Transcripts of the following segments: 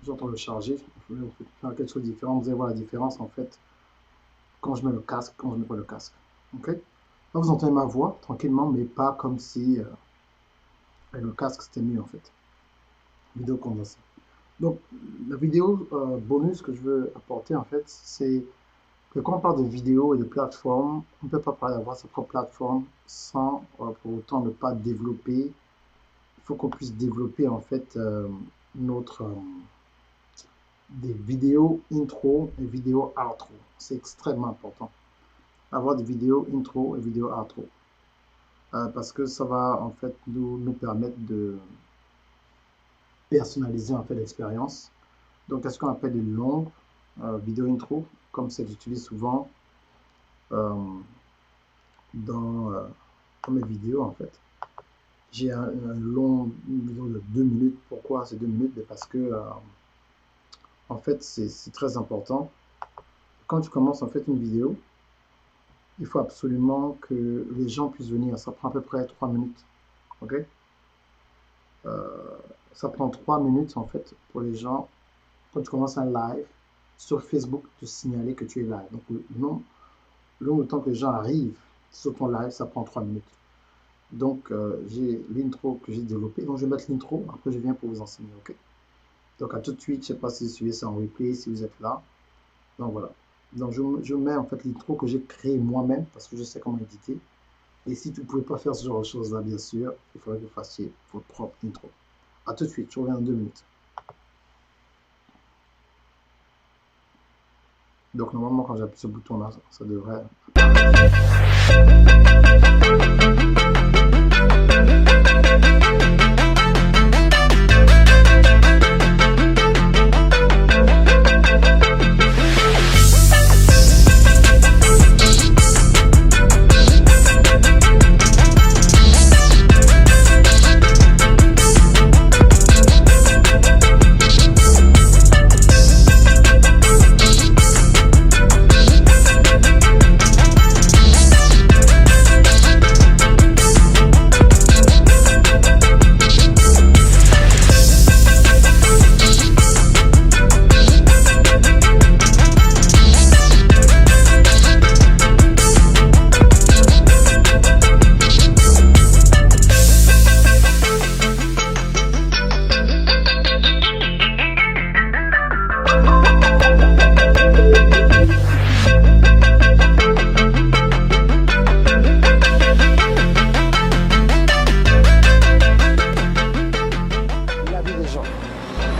j'entends le charger, je vais faire quelque chose de différent. Vous allez voir la différence en fait quand je mets le casque, quand je mets pas le casque. Ok? Là, vous entendez ma voix tranquillement, mais pas comme si avec le casque c'était mieux en fait. Vidéo condensée. Donc, la vidéo bonus que je veux apporter en fait, c'est que quand on parle de vidéo et de plateforme, on ne peut pas parler d'avoir sa propre plateforme sans pour autant ne pas développer. Il faut qu'on puisse développer en fait notre des vidéos intro et vidéos outro. C'est extrêmement important. Avoir des vidéos intro et vidéos outro. Parce que ça va en fait nous permettre de personnaliser en fait l'expérience. Donc, qu'est-ce qu'on appelle une longue vidéo intro, comme celle que j'utilise souvent euh, dans mes vidéos en fait. J'ai un long vidéo de 2 minutes. Pourquoi c'est 2 minutes? Parce que en fait c'est très important. Quand tu commences en fait une vidéo, il faut absolument que les gens puissent venir. Ça prend à peu près 3 minutes. Ok? Ça prend 3 minutes en fait pour les gens quand tu commences un live sur Facebook de signaler que tu es live. Donc le nombre de temps que les gens arrivent sur ton live, ça prend 3 minutes. Donc j'ai l'intro que j'ai développé. Donc je vais mettre l'intro, après je viens pour vous enseigner. Ok? Donc à tout de suite, je ne sais pas si vous suivez ça en replay, si vous êtes là. Donc voilà. Donc je mets en fait l'intro que j'ai créé moi-même parce que je sais comment éditer. Et si tu ne pouvez pas faire ce genre de choses là, bien sûr, il faudrait que vous fassiez votre propre intro. À tout de suite, je reviens en 2 minutes. Donc normalement quand j'appuie sur ce bouton là, ça devrait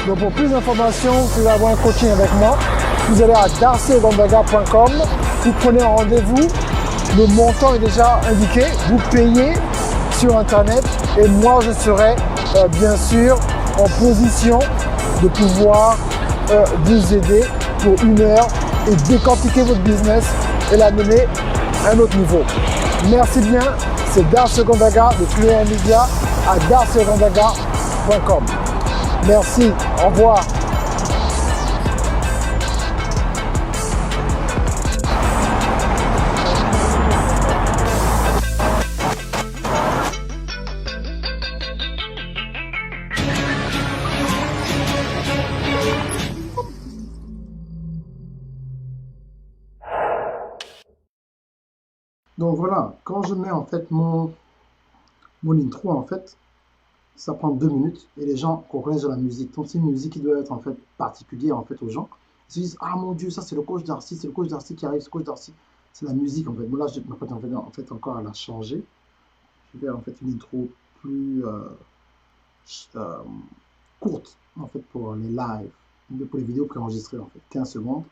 Donc pour plus d'informations, vous pouvez avoir un coaching avec moi. Vous allez à darcyogonzaga.com, vous prenez un rendez-vous, le montant est déjà indiqué, vous payez sur internet et moi je serai bien sûr en position de pouvoir vous aider pour 1 heure et décortiquer votre business et l'amener à un autre niveau. Merci bien, c'est Darcy Gonzaga de Fluent Media à darcyogonzaga.com. Merci, au revoir. Donc voilà, quand je mets en fait mon intro en fait, ça prend 2 minutes et les gens reconnaissent de la musique. Donc c'est une musique qui doit être en fait particulière en fait aux gens. Ils se disent ah mon Dieu, ça c'est le coach Darcy, c'est le coach Darcy qui arrive, c'est le coach Darcy. C'est la musique en fait. Moi là je m'apprête en fait encore à la changer. Je vais faire en fait une intro plus euh, courte en fait pour les lives, pour les vidéos préenregistrées en fait, 15 secondes.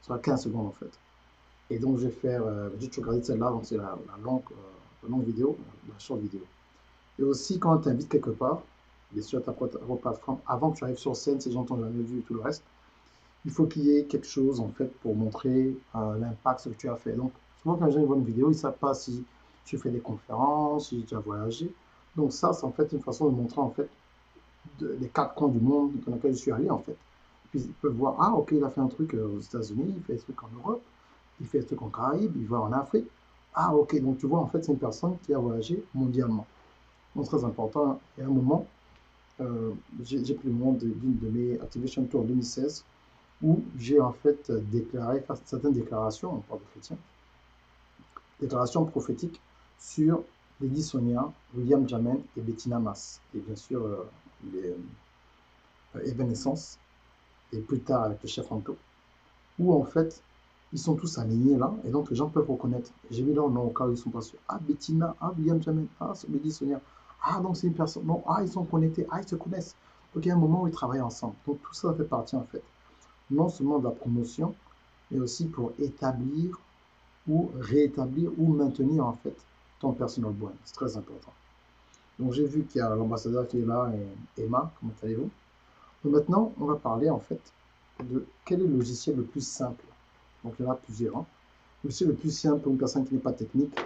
Ça sera 15 secondes en fait. Et donc je vais faire, j'ai toujours regardé celle-là, donc c'est la longue vidéo, la short vidéo. Et aussi, quand tu invites quelque part, bien sûr, ta propre plateforme, avant que tu arrives sur scène, si j'entends jamais vu et tout le reste, il faut qu'il y ait quelque chose, en fait, pour montrer l'impact que tu as fait. Donc, souvent, quand les gens voient une vidéo, ils ne savent pas si tu fais des conférences, si tu as voyagé. Donc, ça, c'est en fait une façon de montrer, en fait, les 4 coins du monde dans lesquels je suis allé, en fait. Et puis, ils peuvent voir, ah, ok, il a fait un truc aux États-Unis, il fait des trucs en Europe, il fait des trucs en Caraïbes, il va en Afrique. Ah, ok, donc tu vois, en fait, c'est une personne qui a voyagé mondialement. Donc, très important. Et à un moment, j'ai pris le nom d'une de mes Activation Tour en 2016 où j'ai en fait déclaré, enfin, certaines déclarations, on parle de chrétiens, déclarations prophétiques sur Lady Sonia, William Jamen et Bettina Mass. Et bien sûr, les Evanescence, et plus tard avec le chef Anto, où en fait, ils sont tous alignés là, et donc les gens peuvent reconnaître. J'ai mis leur nom au cas où ils sont pas sûrs. Ah, Bettina, ah, William Jamen, ah, Lady Sonia. Ah, donc c'est une personne. Non, ah, ils sont connectés, ah, ils se connaissent. Donc il y a un moment où ils travaillent ensemble. Donc tout ça fait partie en fait, non seulement de la promotion, mais aussi pour établir ou rétablir ou maintenir en fait ton personal brand. C'est très important. Donc j'ai vu qu'il y a l'ambassadeur qui est là, et Emma, comment allez-vous? Donc maintenant, on va parler en fait de quel est le logiciel le plus simple. Donc il y en a plusieurs, hein. Le logiciel le plus simple pour une personne qui n'est pas technique,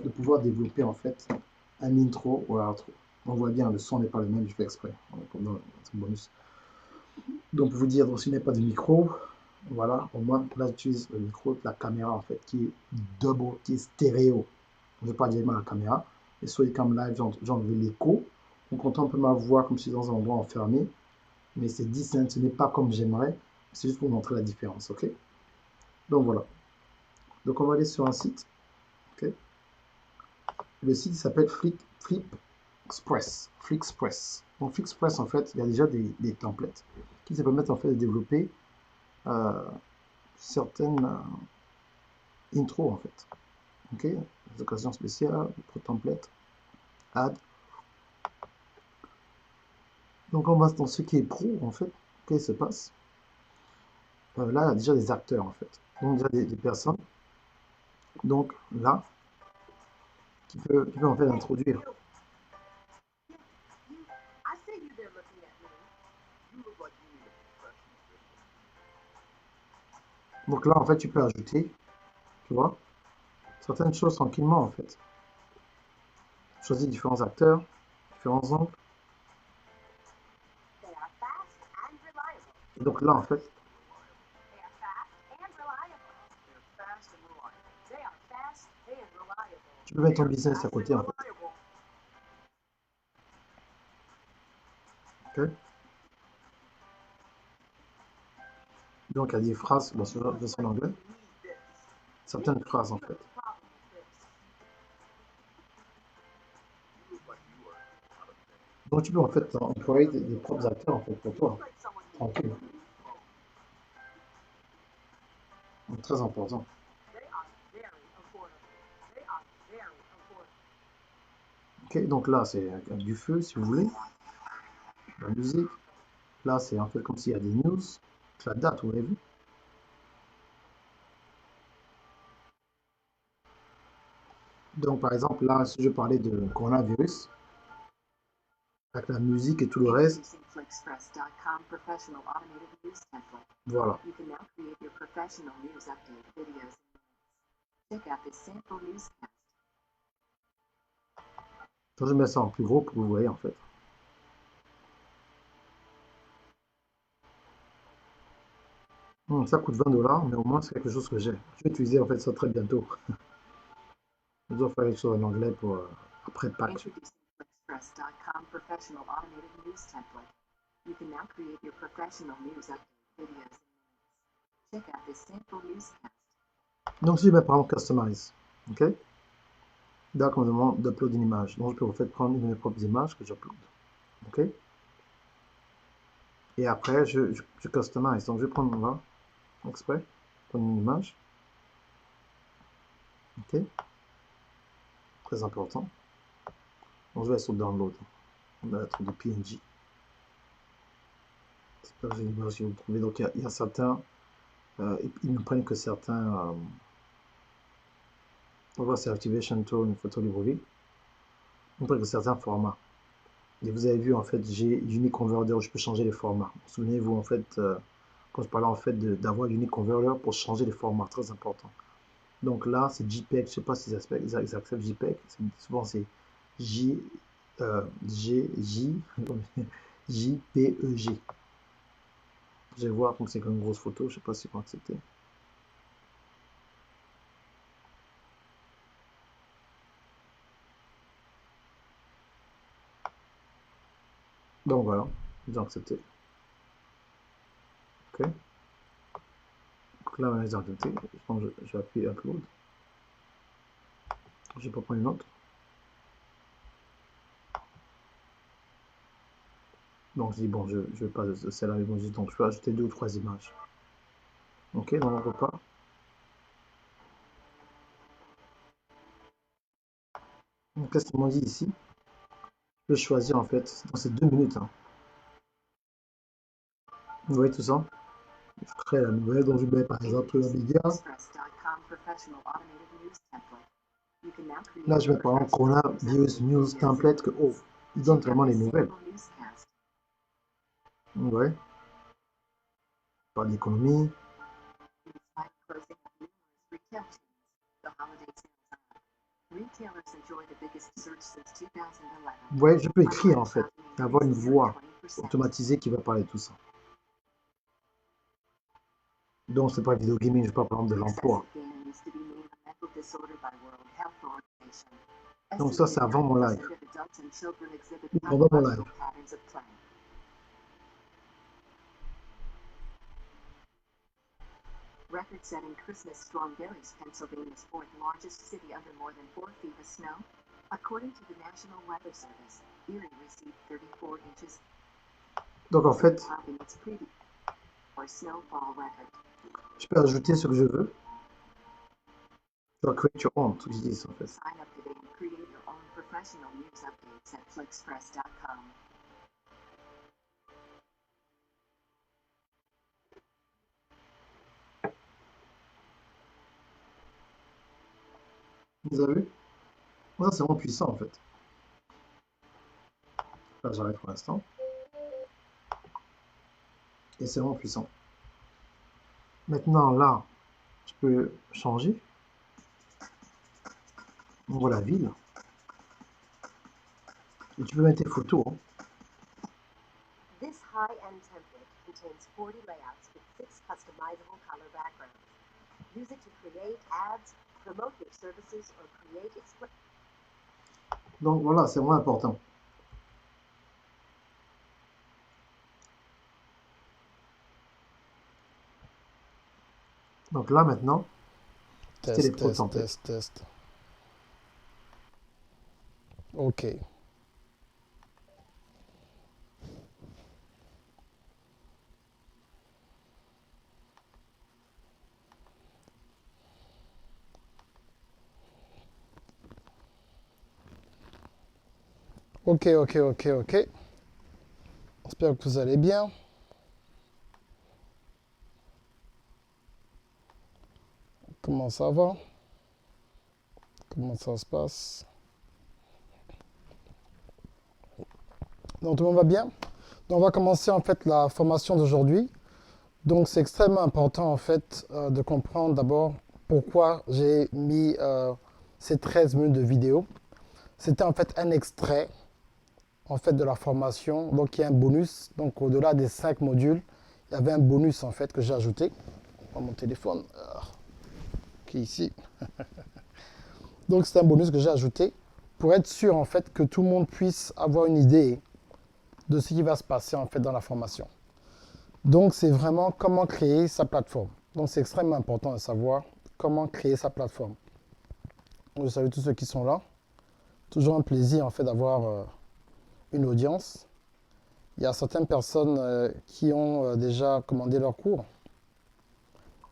de pouvoir développer en fait un intro ou un outro. On voit bien, le son n'est pas le même, je fais exprès, comme dans le bonus. Donc pour vous dire, donc, s'il n'y a pas de micro, voilà, au moins là j'utilise le micro de la caméra en fait, qui est double, qui est stéréo. Je ne vais pas dire à la caméra. Et sur les cam live, j'ai enlevé l'écho. Donc on entend un peu ma voix comme si dans un endroit enfermé. Mais c'est distinct, ce n'est pas comme j'aimerais. C'est juste pour montrer la différence, ok? Donc voilà. Donc on va aller sur un site, ok? Le site s'appelle Flipexpress. Flipexpress. Donc Flipexpress, en fait, il y a déjà des templates qui te permettent en fait de développer euh, certaines intros en fait. Ok? Des occasions spéciales, pro template, add. Donc on va dans ce qui est pro en fait. Qu'est-ce qui se passe? Là, il y a déjà des acteurs en fait. Donc déjà des personnes. Donc là, qui peut en fait introduire. Donc là, en fait, tu peux ajouter, tu vois, certaines choses tranquillement, en fait. Choisis différents acteurs, différents angles. Et donc là, en fait, tu peux mettre ton business à côté, en fait. Ok. Donc, il y a des phrases, bon, c'est en anglais. Certaines phrases, en fait. Donc, tu peux, en fait, employer des propres acteurs, en fait, pour toi. Tranquille. Donc, très important. Ok, donc là, c'est du feu, si vous voulez. La musique. Là, c'est en fait comme s'il y a des news. La date, vous avez vu. Donc, par exemple, là, si je parlais de coronavirus, avec la musique et tout le reste, voilà. Donc, je mets ça en plus gros pour que vous voyez, en fait. Ça coûte 20 $, mais au moins, c'est quelque chose que j'ai. Je vais utiliser, en fait, ça très bientôt. Je dois faire quelque chose en anglais pour après Pâques. Donc, si je mets par exemple Customize, ok? Là, on me demande d'upload une image. Donc, je peux en fait prendre une de mes propres images que j'upload. Ok? Et après, je customize. Donc, je vais prendre là, exprès, prendre une image. Ok? Très important. Donc, je vais sur Download. On va être du PNG. J'espère que j'ai l'image que vous trouvez. Donc, il y a certains. Ils ne prennent que certains. On voit c'est Activation Tool, une photo librairie. Ils ne prennent que certains formats. Et vous avez vu, en fait, j'ai Unique Converter où je peux changer les formats. Souvenez-vous, en fait, quand je parlais en fait d'avoir Unique Converter pour changer les formats, très important. Donc là, c'est JPEG, je ne sais pas s'ils acceptent JPEG. Souvent, c'est J, G, J, JPEG. Je vais voir, comme c'est comme une grosse photo, je ne sais pas s'ils vont accepter. Donc voilà, j'ai accepté. Ok. Donc là, j'ai accepté. Je pense que je vais appuyer upload. Je vais pas prendre une autre. Donc je dis bon, je vais pas de celle-là, mais bon, donc je peux ajouter 2 ou 3 images. Ok, donc on repart. Donc qu'est-ce qu'ils m'ont dit ici? Je peux choisir en fait dans ces 2 minutes. Hein. Vous voyez tout ça? Je crée la nouvelle, donc je mets par exemple la média. Là, je mets par exemple Corona Views News Template, que oh, il donne vraiment les nouvelles. Ouais, par l'économie. Ouais, je peux écrire en fait, et avoir une voix automatisée qui va parler de tout ça. Donc, c'est pas vidéo gaming, je parle par exemple de l'emploi. Donc, ça, c'est avant mon live. Ou pendant mon live. Record-setting Christmas storm buries Pennsylvania's fourth largest city under more than 4 feet of snow. According to the National Weather Service, Erie received 34 inches. Donc en fait, je peux ajouter ce que je veux. Tu vas create your own, tout ce qu'ils disent en fait. Sign up today and create your own professional news updates at flixpress.com. Vous avez vu? Ça, c'est vraiment puissant en fait. Là, j'arrête pour l'instant. Et c'est vraiment puissant. Maintenant, là, je peux changer. On voit la ville. Et tu peux mettre tes photos. Hein. This high-end template contains 40 layouts with 6 customizable color backgrounds. Use it to create ads, promote your services, or create explain. Donc voilà, c'est vraiment important. Donc là maintenant, c'était les pro templates. Test. Ok. Ok. J'espère que vous allez bien. Comment ça va? Comment ça se passe? Donc tout le monde va bien? Donc on va commencer en fait la formation d'aujourd'hui. Donc c'est extrêmement important en fait de comprendre d'abord pourquoi j'ai mis ces 13 minutes de vidéo. C'était en fait un extrait en fait de la formation. Donc il y a un bonus. Donc au-delà des 5 modules, il y avait un bonus en fait que j'ai ajouté. Dans mon téléphone qui est ici. Donc c'est un bonus que j'ai ajouté pour être sûr en fait que tout le monde puisse avoir une idée de ce qui va se passer en fait dans la formation. Donc c'est vraiment comment créer sa plateforme. Donc c'est extrêmement important de savoir comment créer sa plateforme. Donc, je salue tous ceux qui sont là. Toujours un plaisir en fait d'avoir une audience. Il y a certaines personnes qui ont déjà commandé leur cours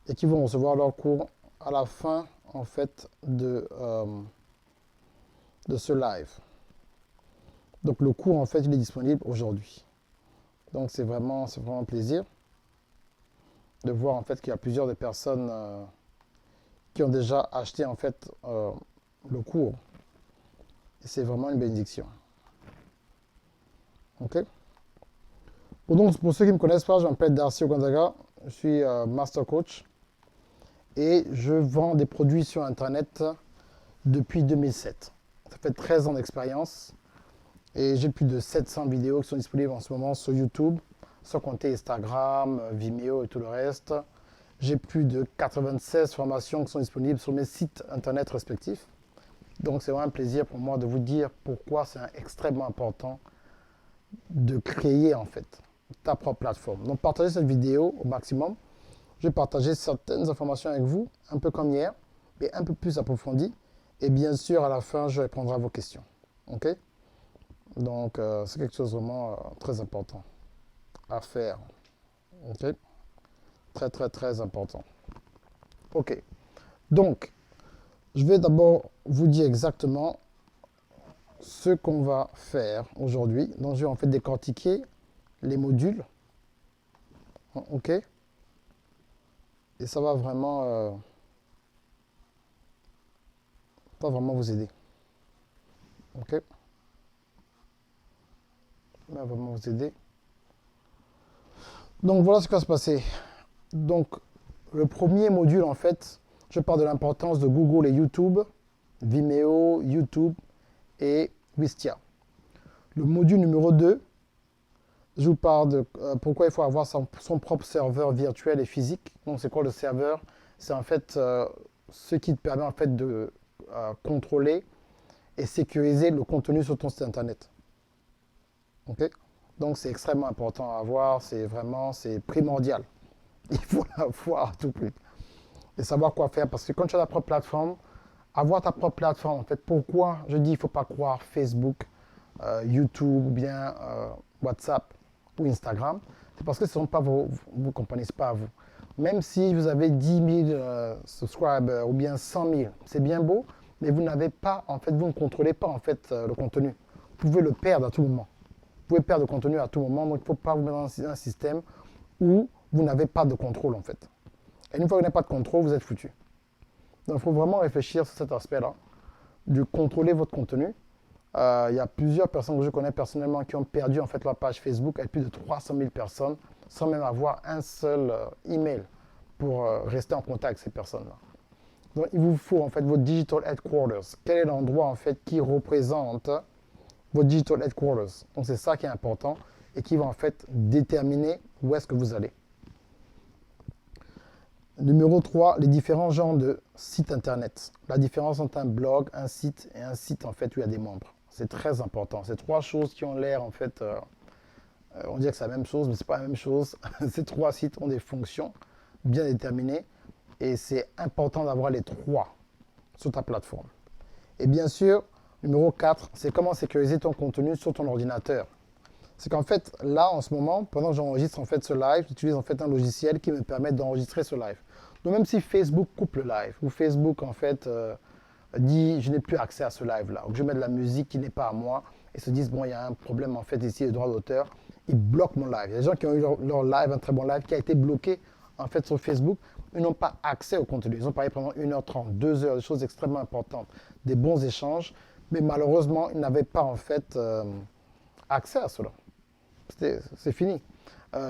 et qui vont recevoir leur cours à la fin en fait de ce live. Donc le cours en fait il est disponible aujourd'hui. Donc c'est vraiment un plaisir de voir en fait qu'il y a plusieurs des personnes qui ont déjà acheté en fait le cours. Et c'est vraiment une bénédiction. Ok. Donc pour ceux qui ne me connaissent pas, je m'appelle Darcy Ogonzaga, je suis Master Coach et je vends des produits sur Internet depuis 2007. Ça fait 13 ans d'expérience et j'ai plus de 700 vidéos qui sont disponibles en ce moment sur YouTube, sans compter Instagram, Vimeo et tout le reste. J'ai plus de 96 formations qui sont disponibles sur mes sites Internet respectifs. Donc c'est vraiment un plaisir pour moi de vous dire pourquoi c'est extrêmement important de créer en fait ta propre plateforme. Donc partagez cette vidéo au maximum. Je vais partager certaines informations avec vous, un peu comme hier, mais un peu plus approfondies. Et bien sûr, à la fin, je répondrai à vos questions. OK? Donc, c'est quelque chose vraiment très important à faire. OK? Très, très, très important. OK. Donc, je vais d'abord vous dire exactement ce qu'on va faire aujourd'hui. Donc, je vais en fait décortiquer les modules. OK? Et ça va vraiment, pas vraiment vous aider. OK? Ça va vraiment vous aider. Donc, voilà ce qui va se passer. Donc, le premier module, en fait, je parle de l'importance de Google et YouTube, Vimeo, YouTube et Wistia. Le module numéro 2, je vous parle de pourquoi il faut avoir son propre serveur virtuel et physique. Donc, c'est quoi le serveur? C'est en fait ce qui te permet en fait de contrôler et sécuriser le contenu sur ton site internet. Ok? Donc, c'est extrêmement important à avoir. C'est vraiment, c'est primordial. Il faut l'avoir à tout prix. Et savoir quoi faire. Parce que quand tu as ta propre plateforme, avoir ta propre plateforme, en fait, pourquoi je dis il ne faut pas croire Facebook, YouTube ou bien WhatsApp ou Instagram, c'est parce que ce ne sont pas vos compagnies, ce n'est pas à vous. Même si vous avez 10 000 subscribers ou bien 100 000, c'est bien beau, mais vous n'avez pas, en fait, vous ne contrôlez pas en fait le contenu. Vous pouvez le perdre à tout moment. Vous pouvez perdre le contenu à tout moment, donc il ne faut pas vous mettre dans un système où vous n'avez pas de contrôle en fait. Et une fois que vous n'avez pas de contrôle, vous êtes foutu. Donc il faut vraiment réfléchir sur cet aspect-là, de contrôler votre contenu. Il y a plusieurs personnes que je connais personnellement qui ont perdu en fait leur page Facebook avec plus de 300 000 personnes sans même avoir un seul email pour rester en contact avec ces personnes-là. Donc il vous faut en fait votre digital headquarters. Quel est l'endroit en fait qui représente votre digital headquarters? Donc c'est ça qui est important et qui va en fait déterminer où est-ce que vous allez. Numéro 3, les différents genres de sites internet. La différence entre un blog, un site et un site en fait où il y a des membres. C'est très important. C'est trois choses qui ont l'air en fait, on dirait que c'est la même chose, mais c'est pas la même chose. Ces trois sites ont des fonctions bien déterminées et c'est important d'avoir les trois sur ta plateforme. Et bien sûr, numéro 4, c'est comment sécuriser ton contenu sur ton ordinateur. C'est qu'en fait, là, en ce moment, pendant que j'enregistre en fait ce live, j'utilise en fait un logiciel qui me permet d'enregistrer ce live. Donc même si Facebook coupe le live, ou Facebook en fait dit je n'ai plus accès à ce live-là, ou que je mets de la musique qui n'est pas à moi, et se disent bon, il y a un problème en fait ici de droit d'auteur, ils bloquent mon live. Il y a des gens qui ont eu leur live, un très bon live, qui a été bloqué en fait sur Facebook, ils n'ont pas accès au contenu. Ils ont parlé pendant 1h30, 2 heures, des choses extrêmement importantes, des bons échanges, mais malheureusement, ils n'avaient pas en fait accès à cela. C'est fini.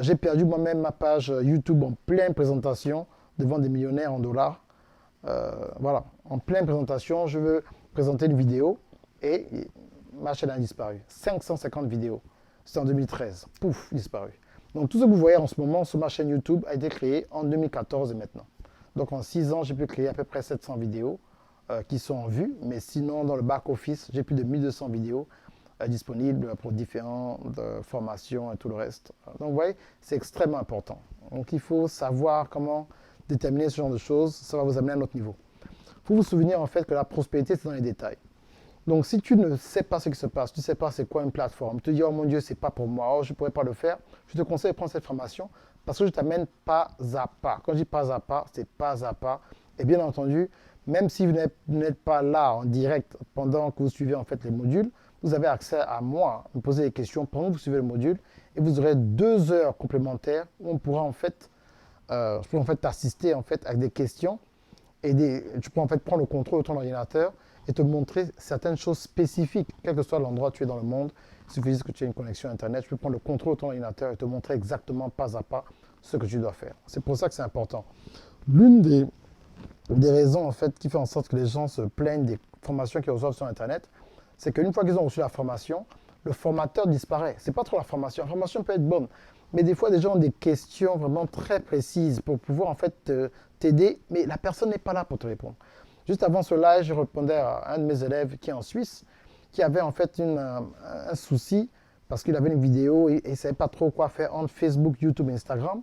J'ai perdu moi-même ma page YouTube en pleine présentation devant des millionnaires en dollars. Voilà, en pleine présentation, je veux présenter une vidéo et ma chaîne a disparu. 550 vidéos. C'était en 2013. Pouf, disparu. Donc tout ce que vous voyez en ce moment sur ma chaîne YouTube a été créé en 2014 et maintenant. Donc en 6 ans, j'ai pu créer à peu près 700 vidéos qui sont en vue. Mais sinon, dans le back-office, j'ai plus de 1200 vidéos disponibles pour différentes formations et tout le reste. Donc vous voyez, c'est extrêmement important. Donc il faut savoir comment déterminer ce genre de choses, ça va vous amener à un autre niveau. Il faut vous souvenir en fait que la prospérité, c'est dans les détails. Donc si tu ne sais pas ce qui se passe, tu ne sais pas c'est quoi une plateforme, tu te dis oh mon Dieu, c'est pas pour moi, oh je ne pourrais pas le faire, je te conseille de prendre cette formation parce que je t'amène pas à pas. Quand je dis pas à pas, c'est pas à pas. Et bien entendu, même si vous n'êtes pas là en direct pendant que vous suivez en fait les modules, vous avez accès à moi, me poser des questions pendant que vous suivez le module et vous aurez 2 heures complémentaires où on pourra en fait je peux en fait t'assister en fait avec des questions et tu peux en fait prendre le contrôle de ton ordinateur et te montrer certaines choses spécifiques, quel que soit l'endroit où tu es dans le monde. Il suffit juste que tu aies une connexion Internet, je peux prendre le contrôle de ton ordinateur et te montrer exactement pas à pas ce que tu dois faire. C'est pour ça que c'est important. L'une des raisons en fait qui fait en sorte que les gens se plaignent des formations qu'ils reçoivent sur Internet, c'est qu'une fois qu'ils ont reçu la formation, le formateur disparaît. C'est pas trop la formation. La formation peut être bonne, mais des fois, des gens ont des questions vraiment très précises pour pouvoir en fait t'aider, mais la personne n'est pas là pour te répondre. Juste avant ce live, je répondais à un de mes élèves qui est en Suisse, qui avait en fait un souci parce qu'il avait une vidéo et il ne savait pas trop quoi faire entre Facebook, YouTube et Instagram.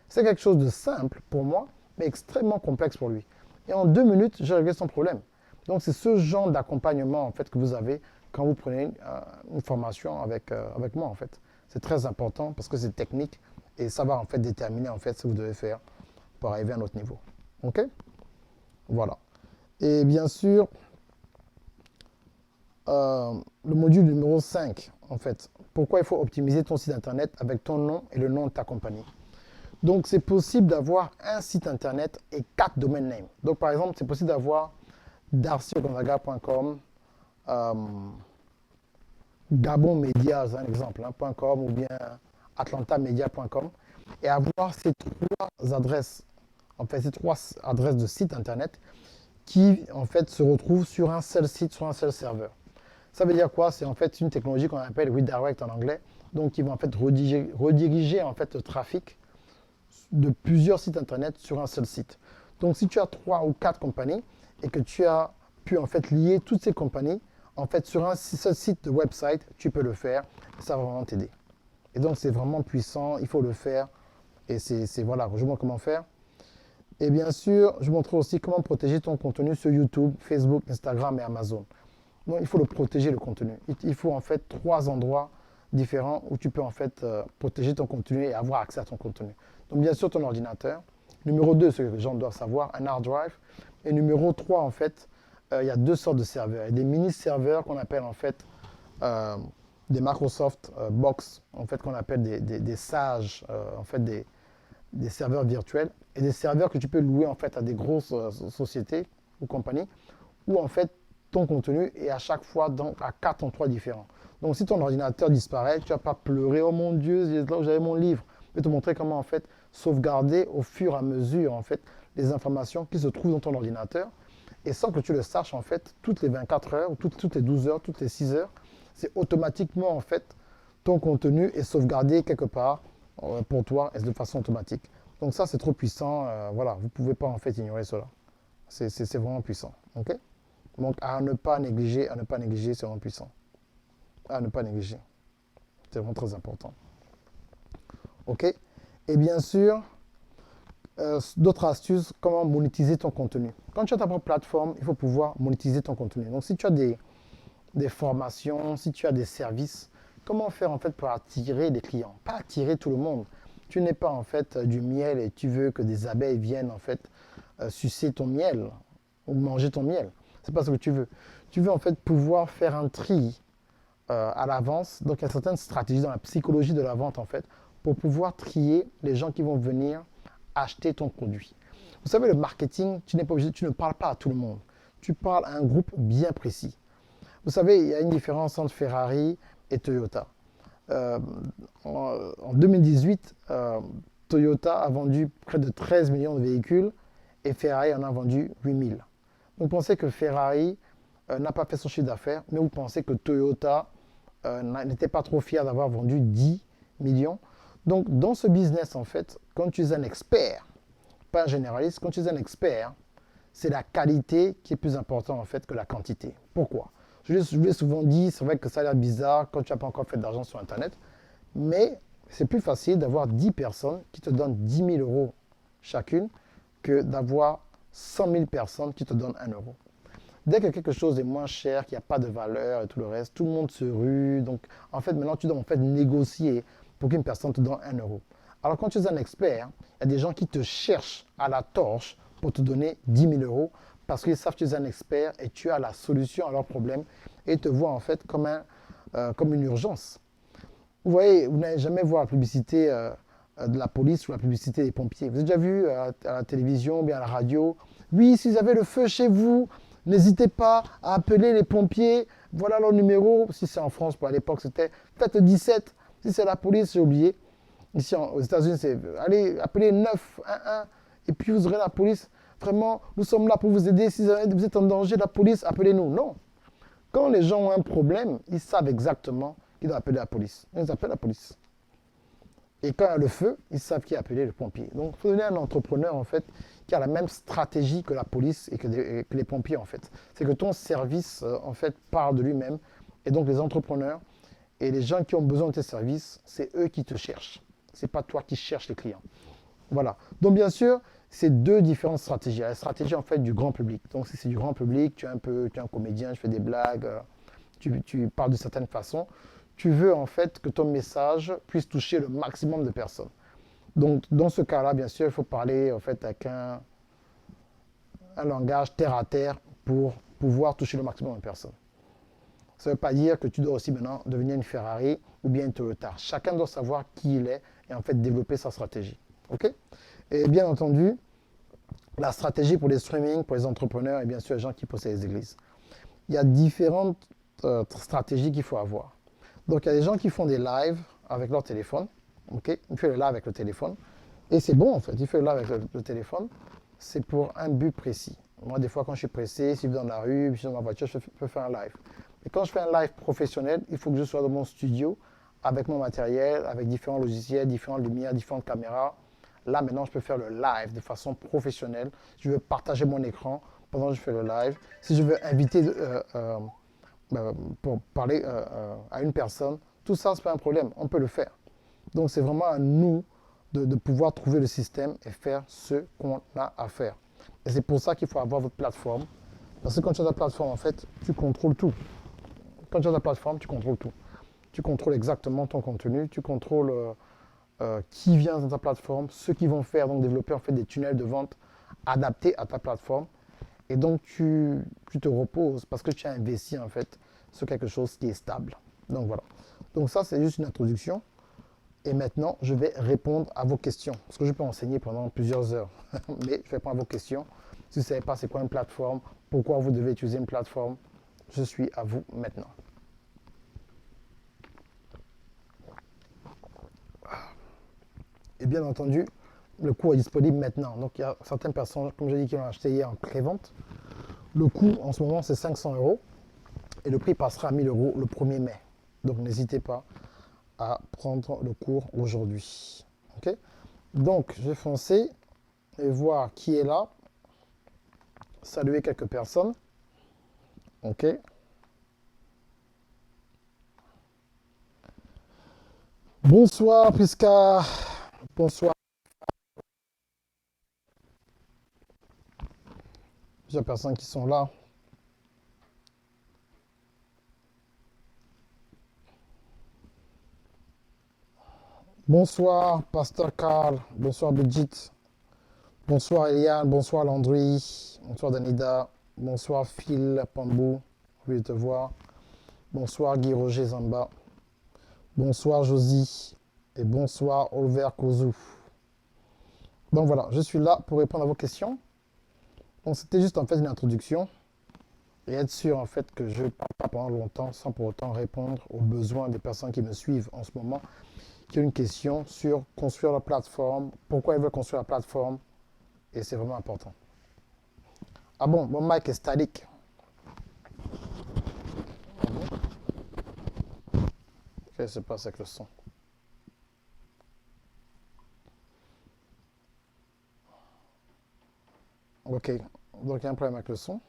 C'est quelque chose de simple pour moi, mais extrêmement complexe pour lui. Et en 2 minutes, j'ai réglé son problème. Donc, c'est ce genre d'accompagnement en fait, que vous avez quand vous prenez une formation avec moi. En fait. C'est très important parce que c'est technique et ça va en fait, déterminer en fait, ce que vous devez faire pour arriver à un autre niveau. OK? Voilà. Et bien sûr, le module numéro 5, en fait, pourquoi il faut optimiser ton site internet avec ton nom et le nom de ta compagnie. Donc, c'est possible d'avoir un site internet et 4 domaine names. Donc, par exemple, c'est possible d'avoir darcyogonzaga.com, gabonmedia, c'est un exemple, hein, .com ou bien atlantamedia.com et avoir ces 3 adresses, en fait, ces 3 adresses de site internet qui, en fait, se retrouvent sur un seul site, sur un seul serveur. Ça veut dire quoi? C'est en fait une technologie qu'on appelle redirect en anglais, donc qui va en fait rediriger en fait le trafic de plusieurs sites internet sur un seul site. Donc si tu as 3 ou 4 compagnies et que tu as pu en fait lier toutes ces compagnies, en fait sur un seul site de website, tu peux le faire et ça va vraiment t'aider. Et donc c'est vraiment puissant, il faut le faire et c'est voilà, je vous montre comment faire. Et bien sûr, je vous montre aussi comment protéger ton contenu sur YouTube, Facebook, Instagram et Amazon. Donc, il faut le protéger, le contenu. Il faut en fait 3 endroits différents où tu peux en fait protéger ton contenu et avoir accès à ton contenu. Donc, bien sûr, ton ordinateur. Numéro 2, ce que les gens doivent savoir, un hard drive. Et numéro 3, en fait, il y a 2 sortes de serveurs. Il y a des mini-serveurs qu'on appelle en fait des Microsoft Box, en fait, qu'on appelle des SAGE, en fait, des serveurs virtuels. Et des serveurs que tu peux louer en fait à des grosses sociétés ou compagnies où en fait ton contenu est à chaque fois à 4 endroits différents. Donc si ton ordinateur disparaît, tu ne vas pas pleurer, oh mon Dieu, c'est là où j'avais mon livre. Je vais te montrer comment en fait sauvegarder au fur et à mesure en fait les informations qui se trouvent dans ton ordinateur. Et sans que tu le saches en fait, toutes les 24 heures, toutes les 12 heures, toutes les 6 heures, c'est automatiquement en fait ton contenu est sauvegardé quelque part pour toi et de façon automatique. Donc ça c'est trop puissant, voilà, vous ne pouvez pas en fait ignorer cela. C'est vraiment puissant. Okay? Donc, à ne pas négliger, c'est vraiment puissant. À ne pas négliger. C'est vraiment très important. OK? Et bien sûr, d'autres astuces, comment monétiser ton contenu. Quand tu as ta propre plateforme, il faut pouvoir monétiser ton contenu. Donc, si tu as des formations, si tu as des services, comment faire en fait pour attirer des clients? Pas attirer tout le monde. Tu n'es pas en fait du miel et tu veux que des abeilles viennent en fait sucer ton miel ou manger ton miel. C'est pas ce que tu veux. Tu veux en fait pouvoir faire un tri à l'avance. Donc il y a certaines stratégies dans la psychologie de la vente en fait pour pouvoir trier les gens qui vont venir acheter ton produit. Vous savez, le marketing, tu n'es pas obligé, tu ne parles pas à tout le monde. Tu parles à un groupe bien précis. Vous savez, il y a une différence entre Ferrari et Toyota. En 2018, Toyota a vendu près de 13 millions de véhicules et Ferrari en a vendu 8 000. Vous pensez que Ferrari n'a pas fait son chiffre d'affaires, mais vous pensez que Toyota n'était pas trop fier d'avoir vendu 10 millions. Donc, dans ce business, en fait, quand tu es un expert, pas un généraliste, quand tu es un expert, c'est la qualité qui est plus importante, en fait, que la quantité. Pourquoi? Je l'ai souvent dit, c'est vrai que ça a l'air bizarre quand tu n'as pas encore fait d'argent sur Internet, mais c'est plus facile d'avoir 10 personnes qui te donnent 10 000 euros chacune que d'avoir 100 000 personnes qui te donnent 1 euro. Dès que quelque chose est moins cher, qu'il n'y a pas de valeur et tout le reste, tout le monde se rue. Donc, en fait, maintenant, tu dois en fait négocier pour qu'une personne te donne 1 euro. Alors, quand tu es un expert, il y a des gens qui te cherchent à la torche pour te donner 10 000 euros parce qu'ils savent que tu es un expert et tu as la solution à leurs problèmes et ils te voient en fait comme une urgence. Vous voyez, vous n'allez jamais voir la publicité de la police ou la publicité des pompiers. Vous avez déjà vu à la télévision, bien à la radio, oui, si vous avez le feu chez vous, n'hésitez pas à appeler les pompiers, voilà leur numéro. Si c'est en France, à l'époque, c'était faites 17. Si c'est la police, j'ai oublié. Ici, aux États-Unis, c'est allez, appelez 911 et puis vous aurez la police. Vraiment, nous sommes là pour vous aider. Si vous êtes en danger, la police, appelez-nous. Non. Quand les gens ont un problème, ils savent exactement qu'ils doivent appeler la police. Ils appellent la police. Et quand il y a le feu, ils savent qui appeler le pompier. Donc, il faut donner un entrepreneur, en fait, qui a la même stratégie que la police et que les pompiers, en fait. C'est que ton service, en fait, parle de lui-même. Et donc, les entrepreneurs, Et les gens qui ont besoin de tes services, c'est eux qui te cherchent. C'est pas toi qui cherches les clients. Voilà. Donc bien sûr, c'est deux différentes stratégies. La stratégie en fait du grand public. Donc si c'est du grand public, tu es un comédien, tu fais des blagues, tu parles de certaines façons. Tu veux en fait que ton message puisse toucher le maximum de personnes. Donc dans ce cas-là, bien sûr, il faut parler en fait avec un langage terre à terre pour pouvoir toucher le maximum de personnes. Ça ne veut pas dire que tu dois aussi maintenant devenir une Ferrari ou bien une Toyota. Chacun doit savoir qui il est et en fait développer sa stratégie. Ok? Et bien entendu, la stratégie pour les streaming, pour les entrepreneurs et bien sûr les gens qui possèdent les églises. Il y a différentes stratégies qu'il faut avoir. Donc il y a des gens qui font des lives avec leur téléphone. Ok? Ils font le live avec le téléphone. Et c'est bon en fait, ils font le live avec le téléphone. C'est pour un but précis. Moi, des fois, quand je suis pressé, si je suis dans la rue, si je suis dans ma voiture, je peux faire un live. Et quand je fais un live professionnel, il faut que je sois dans mon studio avec mon matériel, avec différents logiciels, différentes lumières, différentes caméras. Là, maintenant, je peux faire le live de façon professionnelle. Je veux partager mon écran pendant que je fais le live. Si je veux inviter pour parler à une personne, tout ça, ce n'est pas un problème. On peut le faire. Donc, c'est vraiment à nous de pouvoir trouver le système et faire ce qu'on a à faire. Et c'est pour ça qu'il faut avoir votre plateforme. Parce que quand tu as ta plateforme, en fait, tu contrôles tout. Quand tu as ta plateforme, tu contrôles tout. Tu contrôles exactement ton contenu, tu contrôles qui vient dans ta plateforme, ceux qui vont faire, donc développer en fait des tunnels de vente adaptés à ta plateforme. Et donc, tu te reposes parce que tu as investi en fait sur quelque chose qui est stable. Donc voilà. Donc ça, c'est juste une introduction. Et maintenant, je vais répondre à vos questions. Parce que je peux enseigner pendant plusieurs heures. Mais je vais répondre à vos questions. Si vous ne savez pas c'est quoi une plateforme, pourquoi vous devez utiliser une plateforme, je suis à vous maintenant. Et bien entendu, le cours est disponible maintenant. Donc il y a certaines personnes, comme j'ai dit, qui l'ont acheté hier en pré-vente. Le coût en ce moment, c'est 500 €. Et le prix passera à 1000 € le 1er mai. Donc n'hésitez pas à prendre le cours aujourd'hui. Ok? Donc, je vais foncer et voir qui est là. Saluer quelques personnes. Ok? Bonsoir, Prisca. Bonsoir. Plusieurs personnes qui sont là. Bonsoir, Pasteur Carl. Bonsoir, Brigitte. Bonsoir, Eliane. Bonsoir, Landry. Bonsoir, Danida. Bonsoir, Phil Pambou. Ravi de te voir. Bonsoir, Guy Roger Zamba. Bonsoir, Josie. Et bonsoir, Oliver Kozou. Donc voilà, je suis là pour répondre à vos questions. Donc c'était juste en fait une introduction. Et être sûr en fait que je ne parle pas pendant longtemps sans pour autant répondre aux besoins des personnes qui me suivent en ce moment, qui ont une question sur construire la plateforme, pourquoi ils veulent construire la plateforme, et c'est vraiment important. Ah bon, mon mic est statique. Qu'est-ce qui se passe avec le son? Ok, donc il y a un problème avec le son.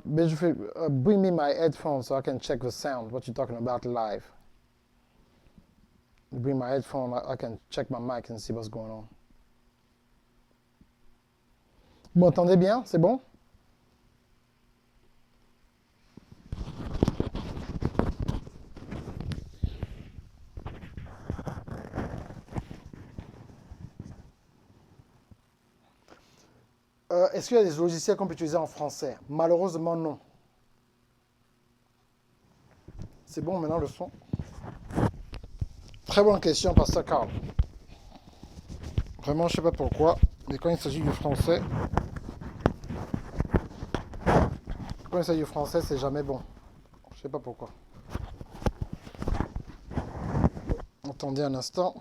Mais je fais, bring me my headphones so I can check the sound, what you're talking about live. Bring my headphone, I can check my mic and see what's going on. Vous m'entendez bien? C'est bon? Est-ce qu'il y a des logiciels qu'on peut utiliser en français? Malheureusement, non. C'est bon maintenant le son? Très bonne question, Pasteur Carl. Vraiment, je ne sais pas pourquoi, mais quand il s'agit du français, c'est jamais bon. Je ne sais pas pourquoi. Attendez un instant.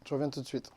Je reviens tout de suite.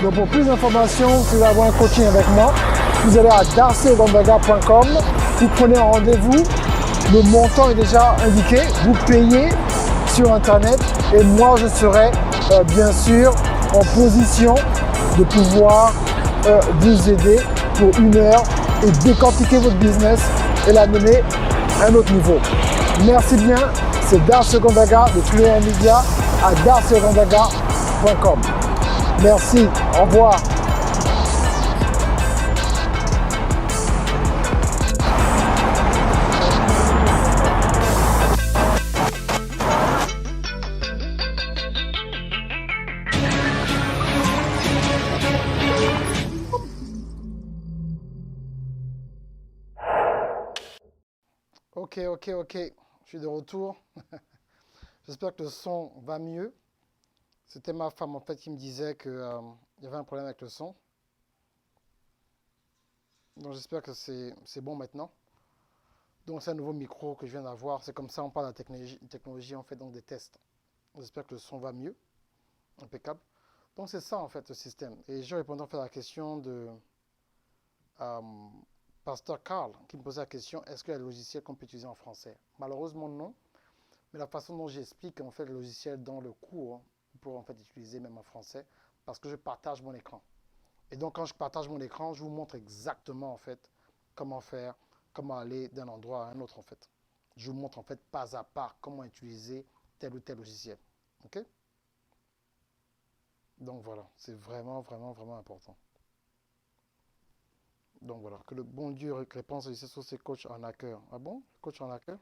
Donc pour plus d'informations, si vous voulez avoir un coaching avec moi, vous allez à darcyogonzaga.com, vous prenez un rendez-vous, le montant est déjà indiqué, vous payez sur internet et moi je serai bien sûr en position de pouvoir vous aider pour 1 heure et décortiquer votre business et la mener à un autre niveau. Merci bien, c'est Darcy Gonzaga de Fluent Media à darcyogonzaga.com. Merci, au revoir. Ok, je suis de retour. J'espère que le son va mieux. C'était ma femme en fait qui me disait qu'il y avait un problème avec le son. Donc j'espère que c'est bon maintenant. Donc c'est un nouveau micro que je viens d'avoir. C'est comme ça on parle de la technologie, on fait donc des tests. J'espère que le son va mieux. Impeccable. Donc c'est ça en fait le système. Et je répondais en fait à la question de euh, Pasteur Carl qui me posait la question, est-ce qu'il y a des logiciels qu'on peut utiliser en français? Malheureusement non. Mais la façon dont j'explique en fait le logiciel dans le cours, pour en fait utiliser même en français, parce que je partage mon écran. Et donc quand je partage mon écran, je vous montre exactement en fait comment faire, comment aller d'un endroit à un autre en fait. Je vous montre en fait pas à pas comment utiliser tel ou tel logiciel. Ok? Donc voilà, c'est vraiment important. Donc voilà, que le bon Dieu réponse sur ces coachs en hacker. Ah bon? Coach en hacker?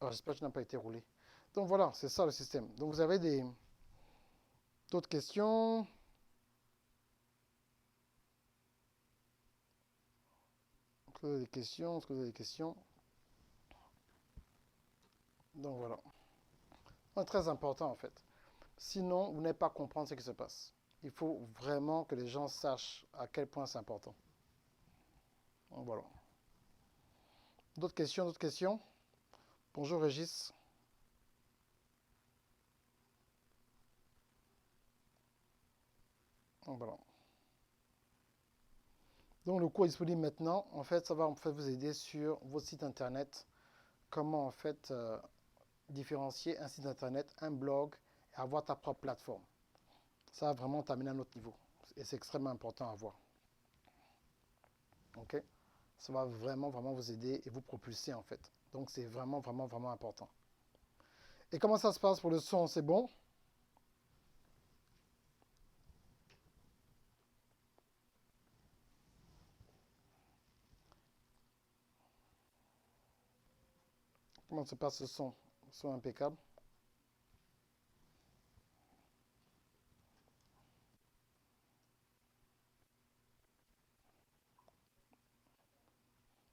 Ah, j'espère que tu n'as pas été roulé. Donc voilà, c'est ça le système. Donc vous avez d'autres questions? Est-ce que vous avez des questions? Est-ce que vous avez des questions? Donc voilà. C'est très important en fait. Sinon, vous n'allez pas comprendre ce qui se passe. Il faut vraiment que les gens sachent à quel point c'est important. Donc voilà. D'autres questions? D'autres questions? Bonjour Régis. Donc voilà. Donc le cours est disponible maintenant. En fait, ça va en fait vous aider sur votre site internet. Comment en fait différencier un site internet, un blog et avoir ta propre plateforme. Ça va vraiment t'amener à un autre niveau. Et c'est extrêmement important à voir. Ok? Ça va vraiment vous aider et vous propulser en fait. Donc c'est vraiment important. Et comment ça se passe pour le son? C'est bon? Comment se passe le son? Le son impeccable.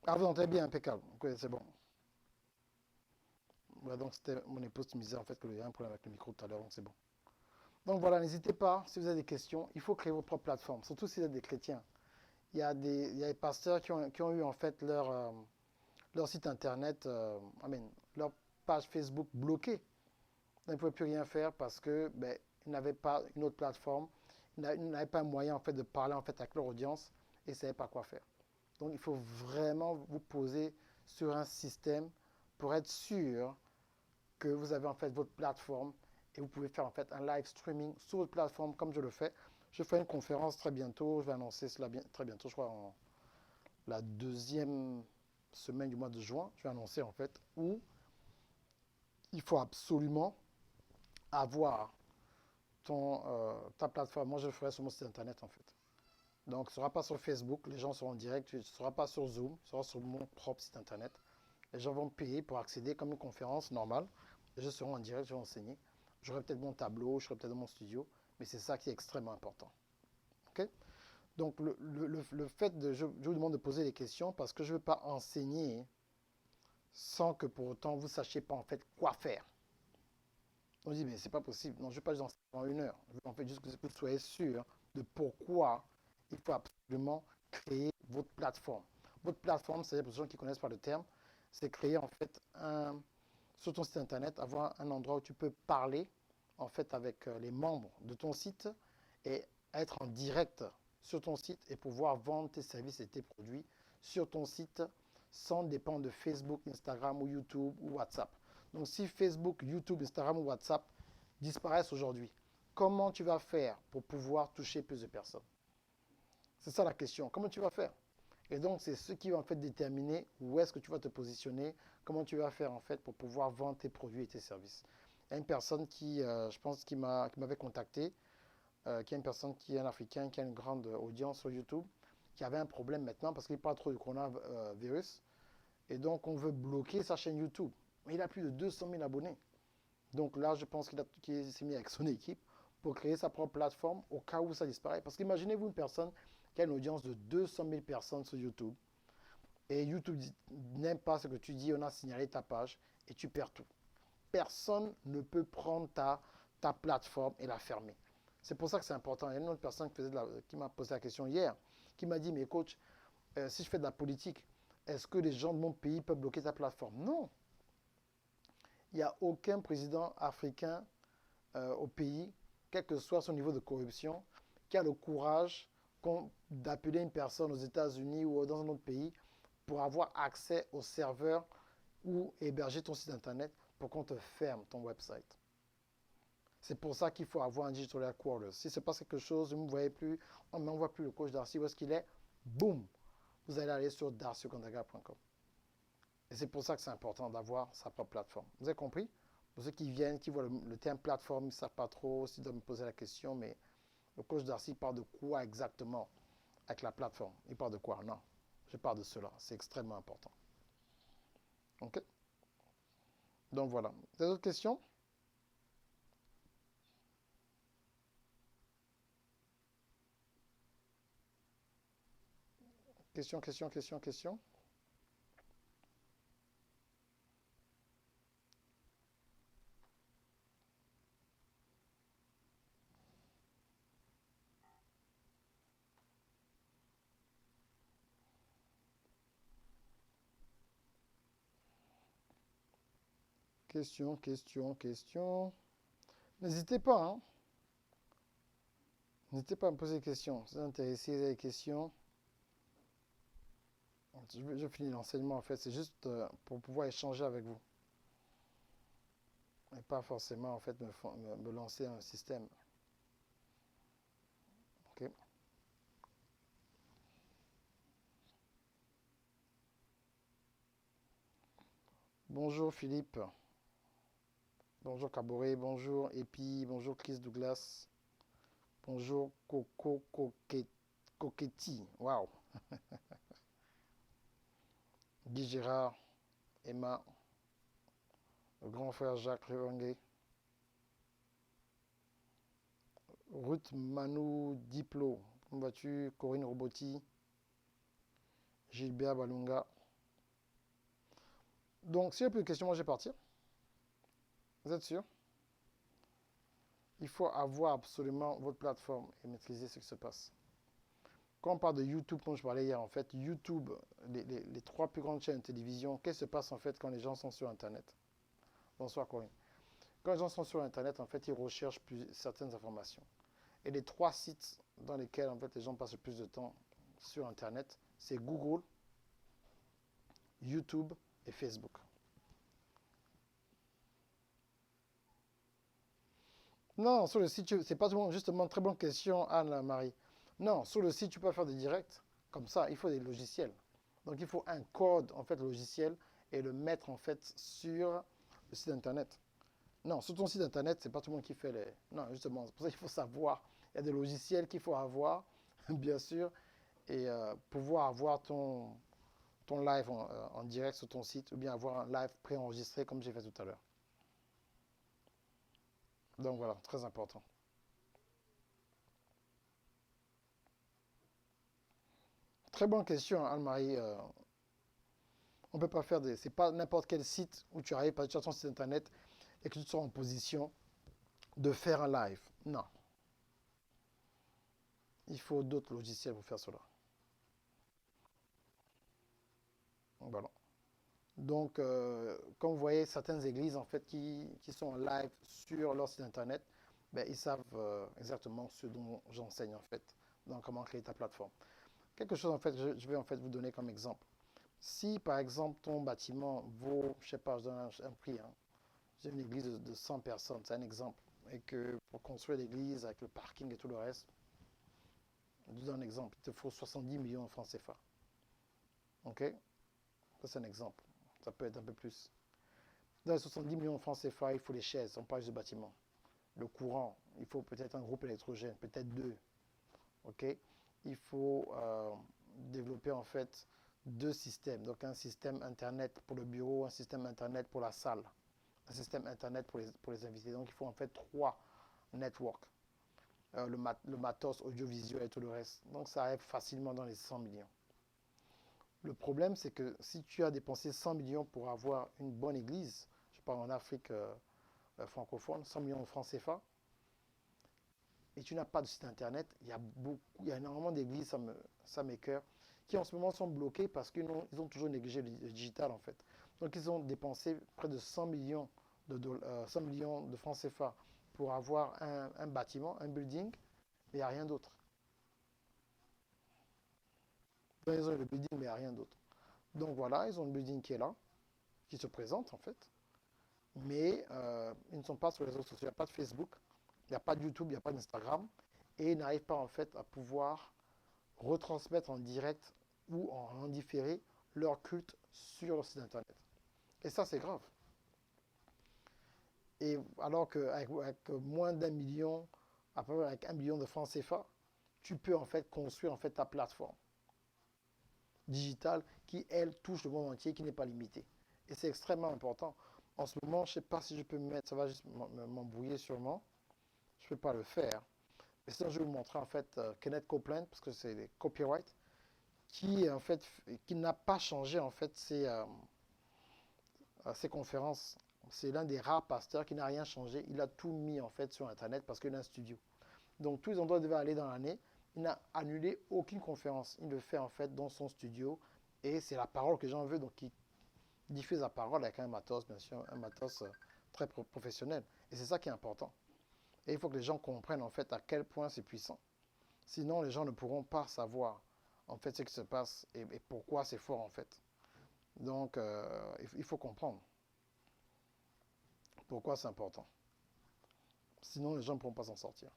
Ah, vous entendez bien, impeccable. Ok, c'est bon. Voilà, donc c'était mon épouse qui me disait en fait qu'il y avait un problème avec le micro tout à l'heure, donc c'est bon. Donc voilà, n'hésitez pas, si vous avez des questions, il faut créer votre propre plateforme, surtout si vous êtes des chrétiens. Il y a des pasteurs qui ont eu en fait leur site internet, leur page Facebook bloquée. Ils ne pouvaient plus rien faire parce que ben, ils n'avaient pas une autre plateforme, ils n'avaient pas un moyen en fait de parler en fait avec leur audience et ils ne savaient pas quoi faire. Donc il faut vraiment vous poser sur un système pour être sûr que vous avez en fait votre plateforme et vous pouvez faire en fait un live streaming sur votre plateforme comme je le fais. Je ferai une conférence très bientôt, je vais annoncer cela très bientôt, je crois en la deuxième semaine du mois de juin, je vais annoncer en fait où il faut absolument avoir ta plateforme. Moi je le ferai sur mon site internet en fait. Donc ce ne sera pas sur Facebook, les gens seront en direct, ce ne sera pas sur Zoom, ce sera sur mon propre site internet. Les gens vont payer pour accéder comme une conférence normale. Les gens seront en direct, je vais enseigner. J'aurai peut-être mon tableau, je serai peut-être dans mon studio, mais c'est ça qui est extrêmement important. Ok? Donc le fait de, je vous demande de poser des questions parce que je ne veux pas enseigner sans que pour autant vous ne sachiez pas en fait quoi faire. On dit mais c'est pas possible. Non, je ne veux pas vous enseigner en 1 heure. Je veux en fait juste que vous soyez sûr de pourquoi il faut absolument créer votre plateforme. Votre plateforme, c'est pour les gens qui ne connaissent pas le terme, c'est créer en fait sur ton site internet, avoir un endroit où tu peux parler en fait avec les membres de ton site et à être en direct sur ton site et pouvoir vendre tes services et tes produits sur ton site sans dépendre de Facebook, Instagram ou YouTube ou WhatsApp. Donc si Facebook, YouTube, Instagram ou WhatsApp disparaissent aujourd'hui, comment tu vas faire pour pouvoir toucher plus de personnes? C'est ça la question. Comment tu vas faire? Et donc, c'est ce qui va en fait déterminer où est-ce que tu vas te positionner, comment tu vas faire en fait pour pouvoir vendre tes produits et tes services. Il y a une personne qui, je pense, qui m'avait contacté, qui est une personne qui est un Africain, qui a une grande audience sur YouTube, qui avait un problème maintenant parce qu'il parle trop du coronavirus. Et donc, on veut bloquer sa chaîne YouTube. Mais il a plus de 200 000 abonnés. Donc là, je pense qu'il s'est mis avec son équipe pour créer sa propre plateforme au cas où ça disparaît. Parce qu'imaginez-vous une personne qui a une audience de 200 000 personnes sur YouTube et YouTube n'aime pas ce que tu dis, on a signalé ta page et tu perds tout. Personne ne peut prendre ta plateforme et la fermer. C'est pour ça que c'est important. Il y a une autre personne qui m'a posé la question hier, qui m'a dit, mais coach, si je fais de la politique, est-ce que les gens de mon pays peuvent bloquer ta plateforme? Non. Il n'y a aucun président africain au pays, quel que soit son niveau de corruption, qui a le courage d'appeler une personne aux États-Unis ou dans un autre pays pour avoir accès au serveur ou héberger ton site internet pour qu'on te ferme ton website. C'est pour ça qu'il faut avoir un digital headquarters. Si se passe quelque chose, vous ne me voyez plus, on ne m'envoie plus le coach Darcy, où est-ce qu'il est? Boum! Vous allez aller sur darcykondaga.com. Et c'est pour ça que c'est important d'avoir sa propre plateforme. Vous avez compris? Pour ceux qui viennent, qui voient le terme plateforme, ils ne savent pas trop, s'ils doivent me poser la question, mais le coach Darcy parle de quoi exactement avec la plateforme? Il parle de quoi? Non, je parle de cela. C'est extrêmement important. OK? Donc voilà. Vous avez d'autres questions? Question, question, question, question. Question, question, question. N'hésitez pas, hein. N'hésitez pas à me poser des questions. Si vous êtes intéressé, vous avez des questions. Je finis l'enseignement en fait. C'est juste pour pouvoir échanger avec vous. Et pas forcément en fait me lancer un système. OK? Bonjour Philippe. Bonjour Caboret. Bonjour Epi. Bonjour Chris Douglas. Bonjour Coco Coquetti. Waouh. Guy Gérard. Emma. Le grand frère Jacques Rewangue. Ruth Manou Diplo. Comment vas-tu? Corinne Robotti. Gilbert Balunga. Donc, s'il n'y a plus de questions, moi je vais partir. Vous êtes sûr? Il faut avoir absolument votre plateforme et maîtriser ce qui se passe. Quand on parle de YouTube, comme je parlais hier, en fait, YouTube, les trois plus grandes chaînes de télévision, qu'est-ce qui se passe en fait quand les gens sont sur Internet? Bonsoir Corinne. Quand les gens sont sur Internet, en fait, ils recherchent certaines informations. Et les trois sites dans lesquels en fait, les gens passent le plus de temps sur Internet, c'est Google, YouTube et Facebook. Non, sur le site, c'est pas justement une très bonne question, Anne-Marie. Non, sur le site, tu peux faire des directs. Comme ça, il faut des logiciels. Donc, il faut un code, en fait, logiciel et le mettre, en fait, sur le site Internet. Non, sur ton site Internet, c'est pas tout le monde qui fait les... Non, justement, c'est pour ça qu'il faut savoir. Il y a des logiciels qu'il faut avoir, bien sûr, et pouvoir avoir ton live en direct sur ton site ou bien avoir un live préenregistré comme j'ai fait tout à l'heure. Donc voilà, très important. Très bonne question, Anne-Marie. On ne peut pas faire des. C'est pas n'importe quel site où tu arrives sur ton site internet et que tu sois en position de faire un live. Non. Il faut d'autres logiciels pour faire cela. Voilà. Donc, comme vous voyez, certaines églises en fait qui sont en live sur leur site internet, ben, ils savent exactement ce dont j'enseigne en fait, dans comment créer ta plateforme. Quelque chose en fait, je vais en fait vous donner comme exemple. Si par exemple ton bâtiment vaut, je sais pas, je donne un prix, hein, j'ai une église de 100 personnes, c'est un exemple, et que pour construire l'église avec le parking et tout le reste, je vous donne un exemple, il te faut 70 millions de francs CFA. Ok? Ça c'est un exemple. Ça peut être un peu plus. Dans les 70 millions de francs CFA, il faut les chaises, on parle de bâtiment. Le courant, il faut peut-être un groupe électrogène, peut-être deux. Ok? Il faut développer en fait deux systèmes. Donc un système Internet pour le bureau, un système Internet pour la salle, un système Internet pour les invités. Donc il faut en fait trois networks. Le matos audiovisuel et tout le reste. Donc ça arrive facilement dans les 100 millions. Le problème, c'est que si tu as dépensé 100 millions pour avoir une bonne église, je parle en Afrique francophone, 100 millions de francs CFA, et tu n'as pas de site internet, il y a énormément d'églises, ça m'écoeure, qui en ce moment sont bloquées parce qu'ils ont toujours négligé le digital en fait. Donc ils ont dépensé près de 100 millions 100 millions de francs CFA pour avoir un bâtiment, un building, mais il n'y a rien d'autre. Donc, ils ont le building, mais il n'y a rien d'autre. Donc voilà, ils ont le building qui est là, qui se présente en fait, mais ils ne sont pas sur les réseaux sociaux, il n'y a pas de Facebook, il n'y a pas de YouTube, il n'y a pas d'Instagram, et ils n'arrivent pas en fait à pouvoir retransmettre en direct ou en différé leur culte sur le site internet. Et ça, c'est grave. Et alors qu'avec moins d'un million, à peu près avec 1 million de francs CFA, tu peux en fait construire en fait ta plateforme digitale qui, elle, touche le monde entier, qui n'est pas limitée. Et c'est extrêmement important. En ce moment, je ne sais pas si je peux me mettre, ça va juste m'embrouiller sûrement. Je ne peux pas le faire. Mais sinon, je vais vous montrer en fait Kenneth Copeland, parce que c'est des copyrights, qui en fait, qui n'a pas changé en fait ses conférences. C'est l'un des rares pasteurs qui n'a rien changé. Il a tout mis en fait sur Internet parce qu'il a un studio. Donc tous les endroits où il devait aller dans l'année, il n'a annulé aucune conférence. Il le fait en fait dans son studio et c'est la parole que j'en veux. Donc il diffuse la parole avec un matos, bien sûr, un matos très professionnel. Et c'est ça qui est important. Et il faut que les gens comprennent en fait à quel point c'est puissant. Sinon, les gens ne pourront pas savoir en fait ce qui se passe et pourquoi c'est fort en fait. Donc, il faut comprendre pourquoi c'est important. Sinon, les gens ne pourront pas s'en sortir.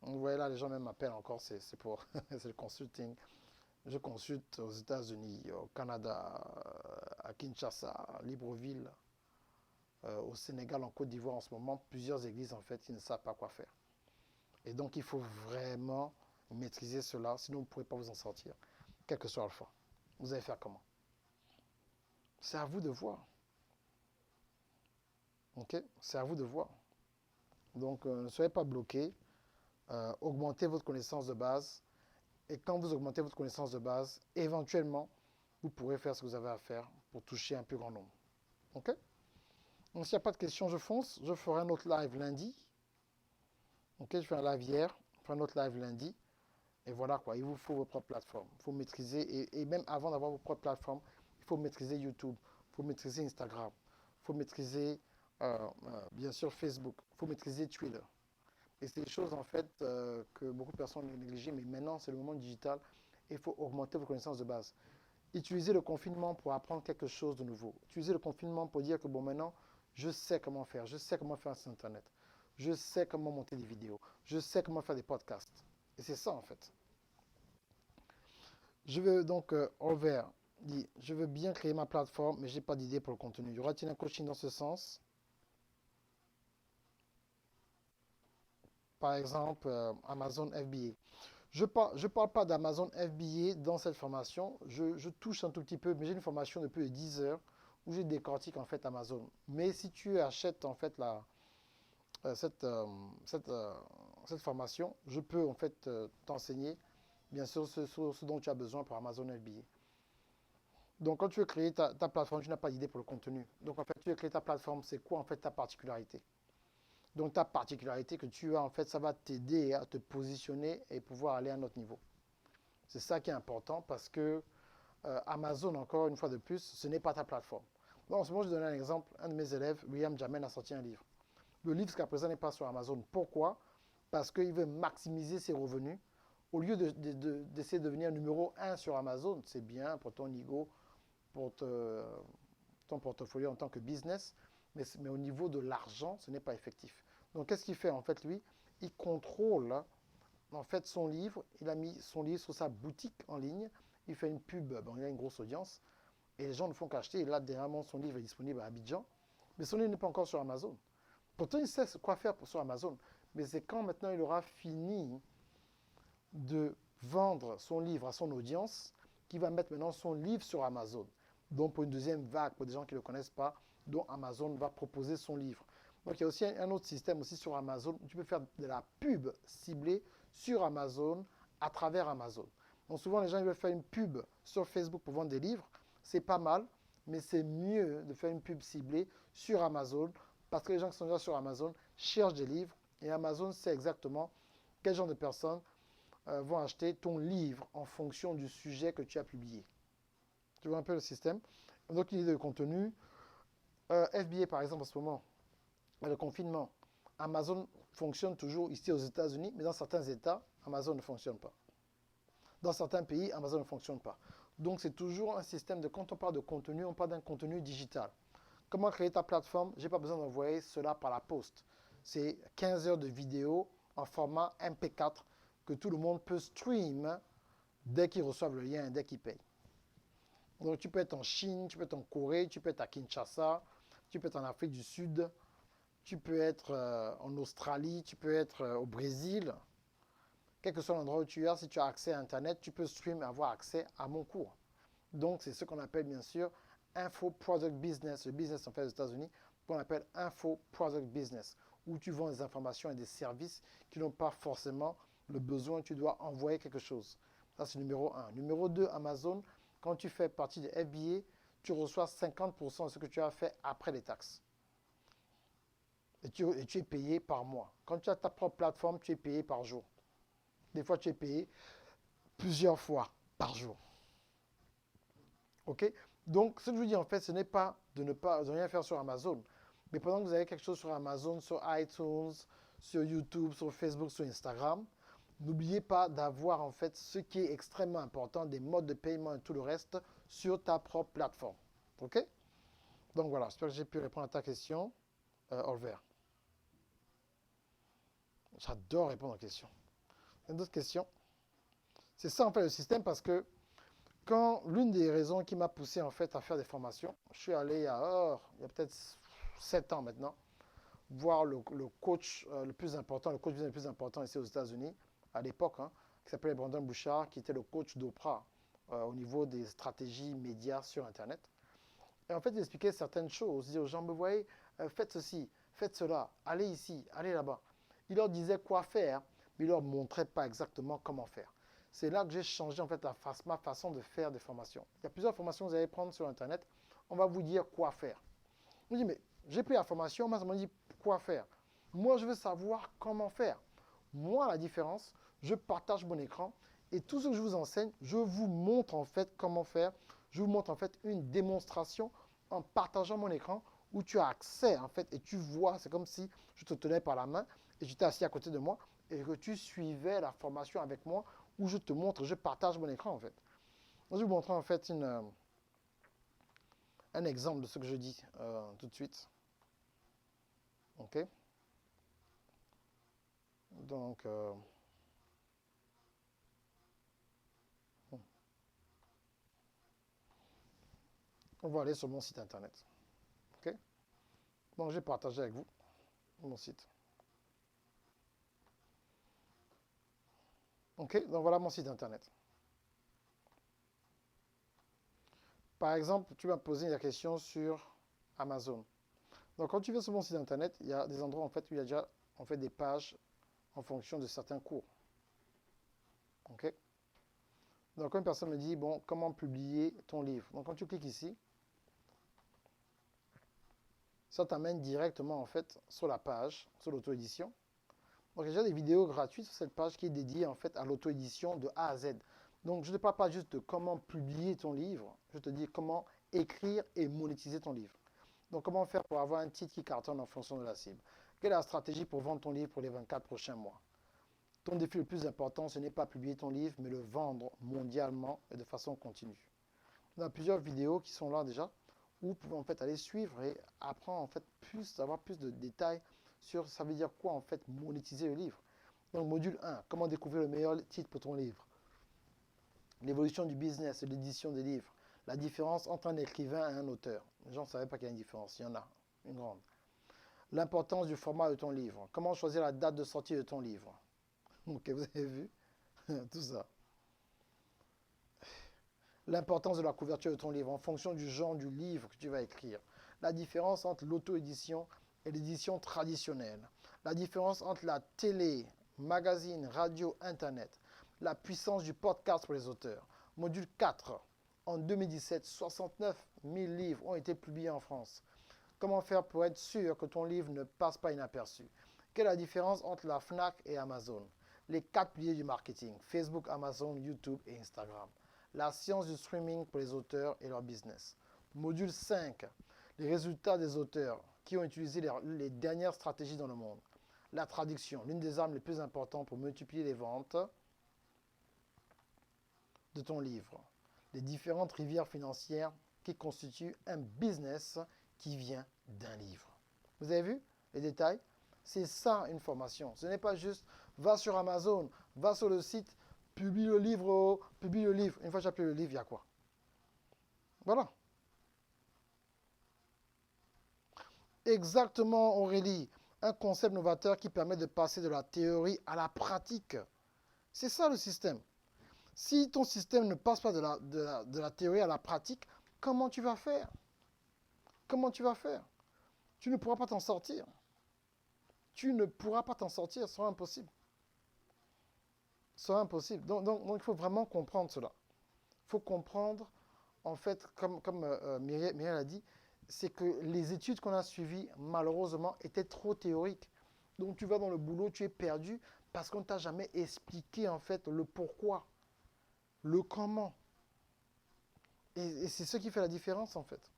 Donc, vous voyez là, les gens même m'appellent encore, c'est pour c'est le consulting. Je consulte aux États-Unis, au Canada, à Kinshasa, à Libreville, au Sénégal, en Côte d'Ivoire en ce moment, plusieurs églises en fait qui ne savent pas quoi faire. Et donc, il faut vraiment maîtriser cela, sinon vous ne pourrez pas vous en sortir, quel que soit le fois. Vous allez faire comment? C'est à vous de voir. Ok? C'est à vous de voir. Donc, ne soyez pas bloqués. Augmentez votre connaissance de base. Et quand vous augmentez votre connaissance de base, éventuellement, vous pourrez faire ce que vous avez à faire pour toucher un plus grand nombre. Ok? Donc, s'il n'y a pas de questions, je fonce. Je ferai un autre live lundi. Ok? Je fais un live hier. Je ferai un autre live lundi. Et voilà quoi. Il vous faut votre propre plateforme. Il faut maîtriser. Et même avant d'avoir votre propre plateforme, il faut maîtriser YouTube. Il faut maîtriser Instagram. Il faut maîtriser, bien sûr, Facebook. Il faut maîtriser Twitter. Et c'est des choses en fait que beaucoup de personnes ont négligées, mais maintenant c'est le moment digital et il faut augmenter vos connaissances de base. Utilisez le confinement pour apprendre quelque chose de nouveau. Utilisez le confinement pour dire que bon maintenant je sais comment faire, je sais comment faire sur Internet, je sais comment monter des vidéos, je sais comment faire des podcasts. Et c'est ça en fait. Je veux donc Robert dit, je veux bien créer ma plateforme, mais j'ai pas d'idée pour le contenu. Y aura-t-il un coaching dans ce sens? Par exemple, Amazon FBA. Je parle pas d'Amazon FBA dans cette formation. Je touche un tout petit peu, mais j'ai une formation de plus de 10 heures où je décortique en fait Amazon. Mais si tu achètes en fait euh, cette, euh, cette, euh, cette formation, je peux en fait t'enseigner bien sûr ce dont tu as besoin pour Amazon FBA. Donc quand tu veux créer ta plateforme, tu n'as pas d'idée pour le contenu. Donc en fait, tu veux créer ta plateforme, c'est quoi en fait ta particularité? Donc ta particularité que tu as en fait, ça va t'aider à te positionner et pouvoir aller à un autre niveau. C'est ça qui est important parce que Amazon, encore une fois de plus, ce n'est pas ta plateforme. Donc, en ce moment, je donne un exemple. Un de mes élèves, William Jamen, a sorti un livre. Le livre jusqu'à présent n'est pas sur Amazon. Pourquoi? Parce qu'il veut maximiser ses revenus. Au lieu d'essayer de devenir numéro un sur Amazon, c'est bien pour ton ego, pour ton portfolio en tant que business, mais au niveau de l'argent, ce n'est pas effectif. Donc, qu'est-ce qu'il fait en fait, lui? Il contrôle en fait son livre. Il a mis son livre sur sa boutique en ligne. Il fait une pub, bon, il a une grosse audience, et les gens ne font qu'acheter. Et là, dernièrement, son livre est disponible à Abidjan, mais son livre n'est pas encore sur Amazon. Pourtant, il sait quoi faire sur Amazon, mais c'est quand maintenant il aura fini de vendre son livre à son audience qu'il va mettre maintenant son livre sur Amazon. Donc pour une deuxième vague, pour des gens qui ne le connaissent pas, dont Amazon va proposer son livre. Donc il y a aussi un autre système aussi sur Amazon où tu peux faire de la pub ciblée sur Amazon à travers Amazon. Donc souvent les gens ils veulent faire une pub sur Facebook pour vendre des livres. C'est pas mal, mais c'est mieux de faire une pub ciblée sur Amazon parce que les gens qui sont déjà sur Amazon cherchent des livres et Amazon sait exactement quel genre de personnes vont acheter ton livre en fonction du sujet que tu as publié. Tu vois un peu le système. Donc, une idée de contenu. FBA, par exemple, en ce moment, le confinement, Amazon fonctionne toujours ici aux États-Unis, mais dans certains États, Amazon ne fonctionne pas. Dans certains pays, Amazon ne fonctionne pas. Donc, c'est toujours un système de, quand on parle de contenu, on parle d'un contenu digital. Comment créer ta plateforme? Je n'ai pas besoin d'envoyer cela par la poste. C'est 15 heures de vidéo en format MP4 que tout le monde peut stream dès qu'ils reçoivent le lien, dès qu'ils payent. Donc tu peux être en Chine, tu peux être en Corée, tu peux être à Kinshasa, tu peux être en Afrique du Sud, tu peux être en Australie, tu peux être au Brésil. Quel que soit l'endroit où tu es, si tu as accès à Internet, tu peux stream et avoir accès à mon cours. Donc c'est ce qu'on appelle bien sûr Info Product Business, le business en fait aux États-Unis, qu'on appelle Info Product Business, où tu vends des informations et des services qui n'ont pas forcément le besoin, tu dois envoyer quelque chose. Ça, c'est numéro 1. Numéro 2, Amazon, quand tu fais partie de FBA, tu reçois 50% de ce que tu as fait après les taxes. Et tu es payé par mois. Quand tu as ta propre plateforme, tu es payé par jour. Des fois, tu es payé plusieurs fois par jour. OK? Donc, ce que je vous dis, en fait, ce n'est pas de ne pas de rien faire sur Amazon. Mais pendant que vous avez quelque chose sur Amazon, sur iTunes, sur YouTube, sur Facebook, sur Instagram, n'oubliez pas d'avoir, en fait, ce qui est extrêmement important, des modes de paiement et tout le reste sur ta propre plateforme. OK? Donc, voilà, j'espère que j'ai pu répondre à ta question, Olver. J'adore répondre aux questions. D'autres questions? C'est ça, en fait, le système, parce que quand l'une des raisons qui m'a poussé en fait à faire des formations, je suis allé il y a peut-être 7 ans maintenant, voir le coach le plus important, le coach business le plus important ici aux États-Unis, à l'époque, hein, qui s'appelait Brandon Bouchard, qui était le coach d'Oprah au niveau des stratégies médias sur Internet. Et en fait, il expliquait certaines choses. Il disait aux gens, mais vous voyez, faites ceci, faites cela, allez ici, allez là-bas. Il leur disait quoi faire, mais il ne leur montrait pas exactement comment faire. C'est là que j'ai changé en fait ma façon de faire des formations. Il y a plusieurs formations que vous allez prendre sur Internet. On va vous dire quoi faire. On dit, mais j'ai pris la formation, moi, ça m'a dit quoi faire. Moi, je veux savoir comment faire. Moi, la différence, je partage mon écran et tout ce que je vous enseigne, je vous montre en fait comment faire. Je vous montre en fait une démonstration en partageant mon écran où tu as accès en fait et tu vois, c'est comme si je te tenais par la main et j'étais assis à côté de moi et que tu suivais la formation avec moi où je te montre, je partage mon écran en fait. Donc, je vais vous montrer en fait un exemple de ce que je dis tout de suite. Ok. Donc, on va aller sur mon site internet. Ok. Donc, j'ai partagé avec vous mon site. Ok. Donc, voilà mon site internet. Par exemple, tu m'as posé la question sur Amazon. Donc, quand tu vas sur mon site internet, il y a des endroits en fait où il y a déjà en fait des pages en fonction de certains cours. Ok. Donc, quand une personne me dit, bon, comment publier ton livre? Donc, quand tu cliques ici, ça t'amène directement en fait sur la page, sur l'auto-édition. Donc, il y a déjà des vidéos gratuites sur cette page qui est dédiée en fait à l'auto-édition de A à Z. Donc, je ne te parle pas juste de comment publier ton livre, je te dis comment écrire et monétiser ton livre. Donc, comment faire pour avoir un titre qui cartonne en fonction de la cible? Quelle est la stratégie pour vendre ton livre pour les 24 prochains mois? Ton défi le plus important, ce n'est pas publier ton livre, mais le vendre mondialement et de façon continue. On a plusieurs vidéos qui sont là déjà, où vous pouvez en fait aller suivre et apprendre en fait plus, avoir plus de détails sur ça veut dire quoi en fait monétiser le livre. Donc module 1, comment découvrir le meilleur titre pour ton livre. L'évolution du business et l'édition des livres. La différence entre un écrivain et un auteur. Les gens ne savaient pas qu'il y a une différence, il y en a une grande. L'importance du format de ton livre. Comment choisir la date de sortie de ton livre. Ok, vous avez vu tout ça. L'importance de la couverture de ton livre en fonction du genre du livre que tu vas écrire. La différence entre l'auto-édition et l'édition traditionnelle. La différence entre la télé, magazine, radio, internet. La puissance du podcast pour les auteurs. Module 4. En 2017, 69 000 livres ont été publiés en France. Comment faire pour être sûr que ton livre ne passe pas inaperçu? Quelle est la différence entre la FNAC et Amazon? Les 4 piliers du marketing, Facebook, Amazon, YouTube et Instagram. La science du streaming pour les auteurs et leur business. Module 5, les résultats des auteurs qui ont utilisé les dernières stratégies dans le monde. La traduction, l'une des armes les plus importantes pour multiplier les ventes de ton livre. Les différentes rivières financières qui constituent un business qui vient d'un livre. Vous avez vu les détails? C'est ça une formation. Ce n'est pas juste va sur Amazon, va sur le site, publie le livre, publie le livre. Une fois que j'ai publié le livre, il y a quoi? Voilà. Exactement, Aurélie. Un concept novateur qui permet de passer de la théorie à la pratique. C'est ça le système. Si ton système ne passe pas de la théorie à la pratique, comment tu vas faire? Comment tu vas faire? Tu ne pourras pas t'en sortir. Tu ne pourras pas t'en sortir, ce sera impossible. Ce sera impossible. Donc, il faut vraiment comprendre cela. Il faut comprendre, en fait, comme Myriel a dit, c'est que les études qu'on a suivies, malheureusement, étaient trop théoriques. Donc tu vas dans le boulot, tu es perdu parce qu'on ne t'a jamais expliqué, en fait, le pourquoi, le comment. Et c'est ce qui fait la différence, en fait.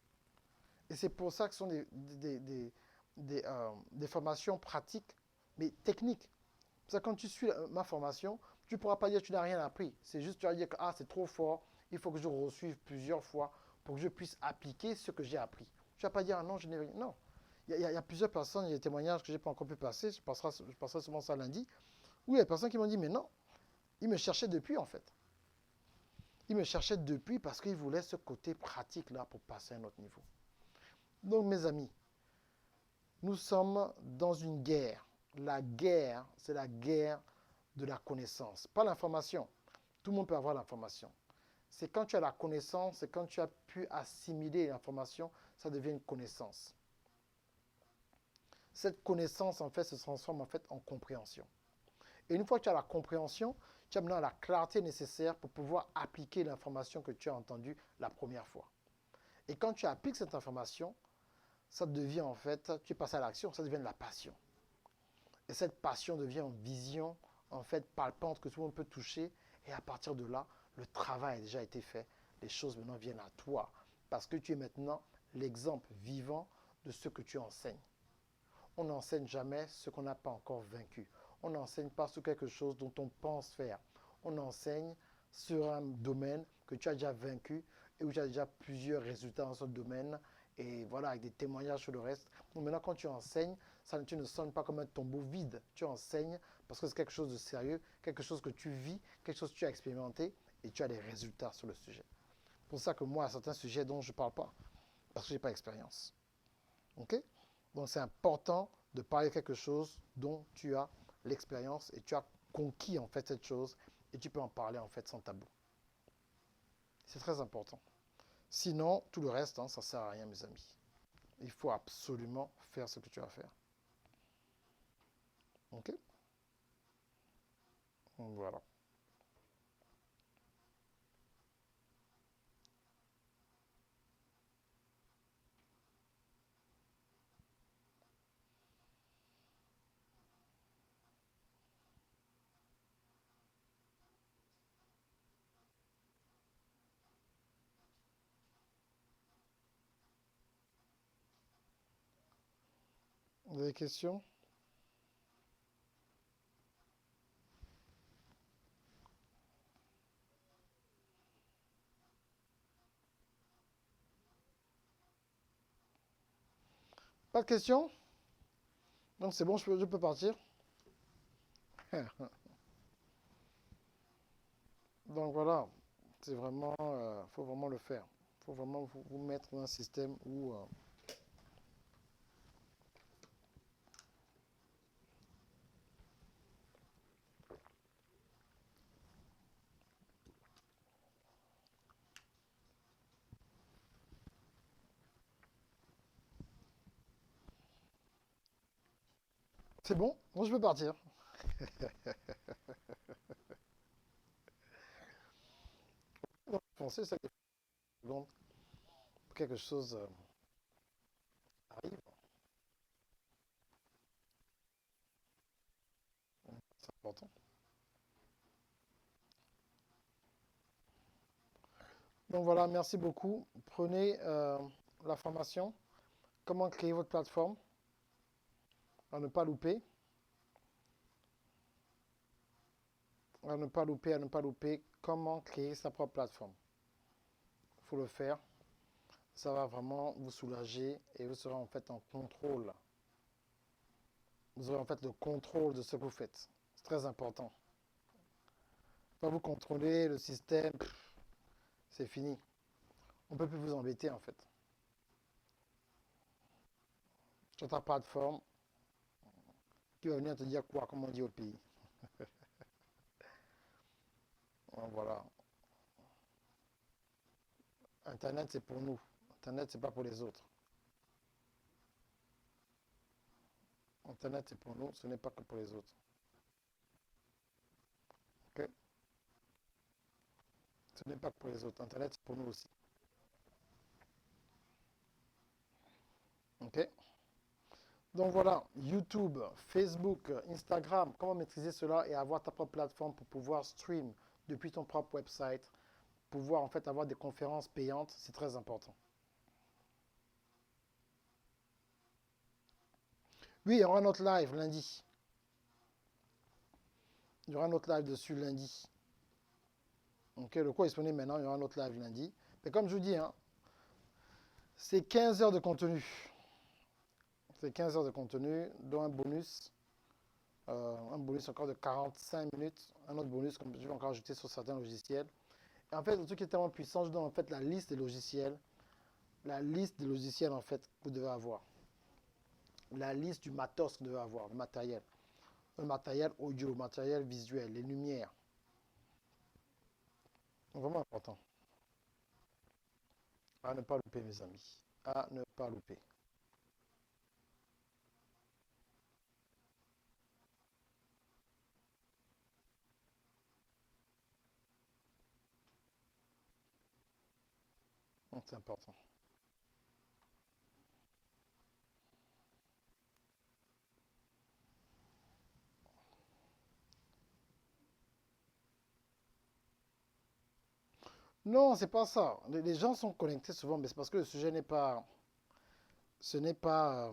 Et c'est pour ça que ce sont des formations pratiques, mais techniques. Ça, quand tu suis ma formation, tu ne pourras pas dire que tu n'as rien appris. C'est juste, tu vas dire que ah, c'est trop fort, il faut que je resuive plusieurs fois pour que je puisse appliquer ce que j'ai appris. Tu ne vas pas dire ah non, je n'ai rien. Non. Il y a plusieurs personnes, il y a des témoignages que je n'ai pas encore pu passer, je passerai souvent ça lundi, où il y a des personnes qui m'ont dit mais non, ils me cherchaient depuis en fait. Ils me cherchaient depuis parce qu'ils voulaient ce côté pratique là pour passer à un autre niveau. Donc mes amis, nous sommes dans une guerre. La guerre, c'est la guerre de la connaissance, pas l'information. Tout le monde peut avoir l'information. C'est quand tu as la connaissance, c'est quand tu as pu assimiler l'information, ça devient une connaissance. Cette connaissance, en fait, se transforme en fait en compréhension. Et une fois que tu as la compréhension, tu as maintenant la clarté nécessaire pour pouvoir appliquer l'information que tu as entendue la première fois. Et quand tu appliques cette information, ça devient en fait, tu passes à l'action, ça devient de la passion. Et cette passion devient une vision en fait palpante que tout le monde peut toucher. Et à partir de là, le travail a déjà été fait. Les choses maintenant viennent à toi. Parce que tu es maintenant l'exemple vivant de ce que tu enseignes. On n'enseigne jamais ce qu'on n'a pas encore vaincu. On n'enseigne pas sur quelque chose dont on pense faire. On enseigne sur un domaine que tu as déjà vaincu et où tu as déjà plusieurs résultats dans ce domaine. Et voilà, avec des témoignages sur le reste. Donc maintenant, quand tu enseignes, tu ne sonnes pas comme un tombeau vide. Tu enseignes parce que c'est quelque chose de sérieux, quelque chose que tu vis, quelque chose que tu as expérimenté et tu as des résultats sur le sujet. C'est pour ça que moi, à certains sujets dont je ne parle pas, parce que je n'ai pas d'expérience. Ok? Donc c'est important de parler de quelque chose dont tu as l'expérience et tu as conquis en fait cette chose et tu peux en parler en fait sans tabou. C'est très important. Sinon, tout le reste, ça ne sert à rien, mes amis. Il faut absolument faire ce que tu vas faire. Ok? Voilà. Vous avez des questions? Pas de questions? Donc c'est bon, je peux partir. Donc voilà, c'est vraiment, faut vraiment le faire. Faut vraiment vous mettre dans un système où c'est bon, donc je peux partir. Donc, pensez ça quelques secondes, quelque chose arrive, c'est important. Donc voilà, merci beaucoup. Prenez la formation, comment créer votre plateforme, à ne pas louper, à ne pas louper, à ne pas louper, comment créer sa propre plateforme. Il faut le faire, ça va vraiment vous soulager et vous serez en fait en contrôle. Vous aurez en fait le contrôle de ce que vous faites. C'est très important. Pas vous contrôler le système, c'est fini. On ne peut plus vous embêter en fait. Sur ta plateforme, qui va venir te dire quoi, comme on dit au pays. Donc, voilà. Internet, c'est pour nous. Internet, c'est pas pour les autres. Internet, c'est pour nous, ce n'est pas que pour les autres. Ok. Ce n'est pas que pour les autres. Internet, c'est pour nous aussi. Ok. Donc voilà, YouTube, Facebook, Instagram, comment maîtriser cela et avoir ta propre plateforme pour pouvoir stream depuis ton propre website, pouvoir en fait avoir des conférences payantes, c'est très important. Oui, il y aura un autre live lundi. Il y aura un autre live dessus lundi. Ok, le cours est disponible maintenant, il y aura un autre live lundi. Mais comme je vous dis, hein, c'est 15 heures de contenu. C'est 15 heures de contenu, dont un bonus encore de 45 minutes, un autre bonus comme je vais encore ajouter sur certains logiciels. Et en fait, le truc qui est tellement puissant, je donne en fait la liste des logiciels en fait que vous devez avoir, la liste du matos que vous devez avoir, le matériel audio, le matériel visuel, les lumières. Vraiment important. À ne pas louper, mes amis. À ne pas louper. C'est important. Non, c'est pas ça. Les gens sont connectés souvent, mais c'est parce que le sujet n'est pas, ce n'est pas,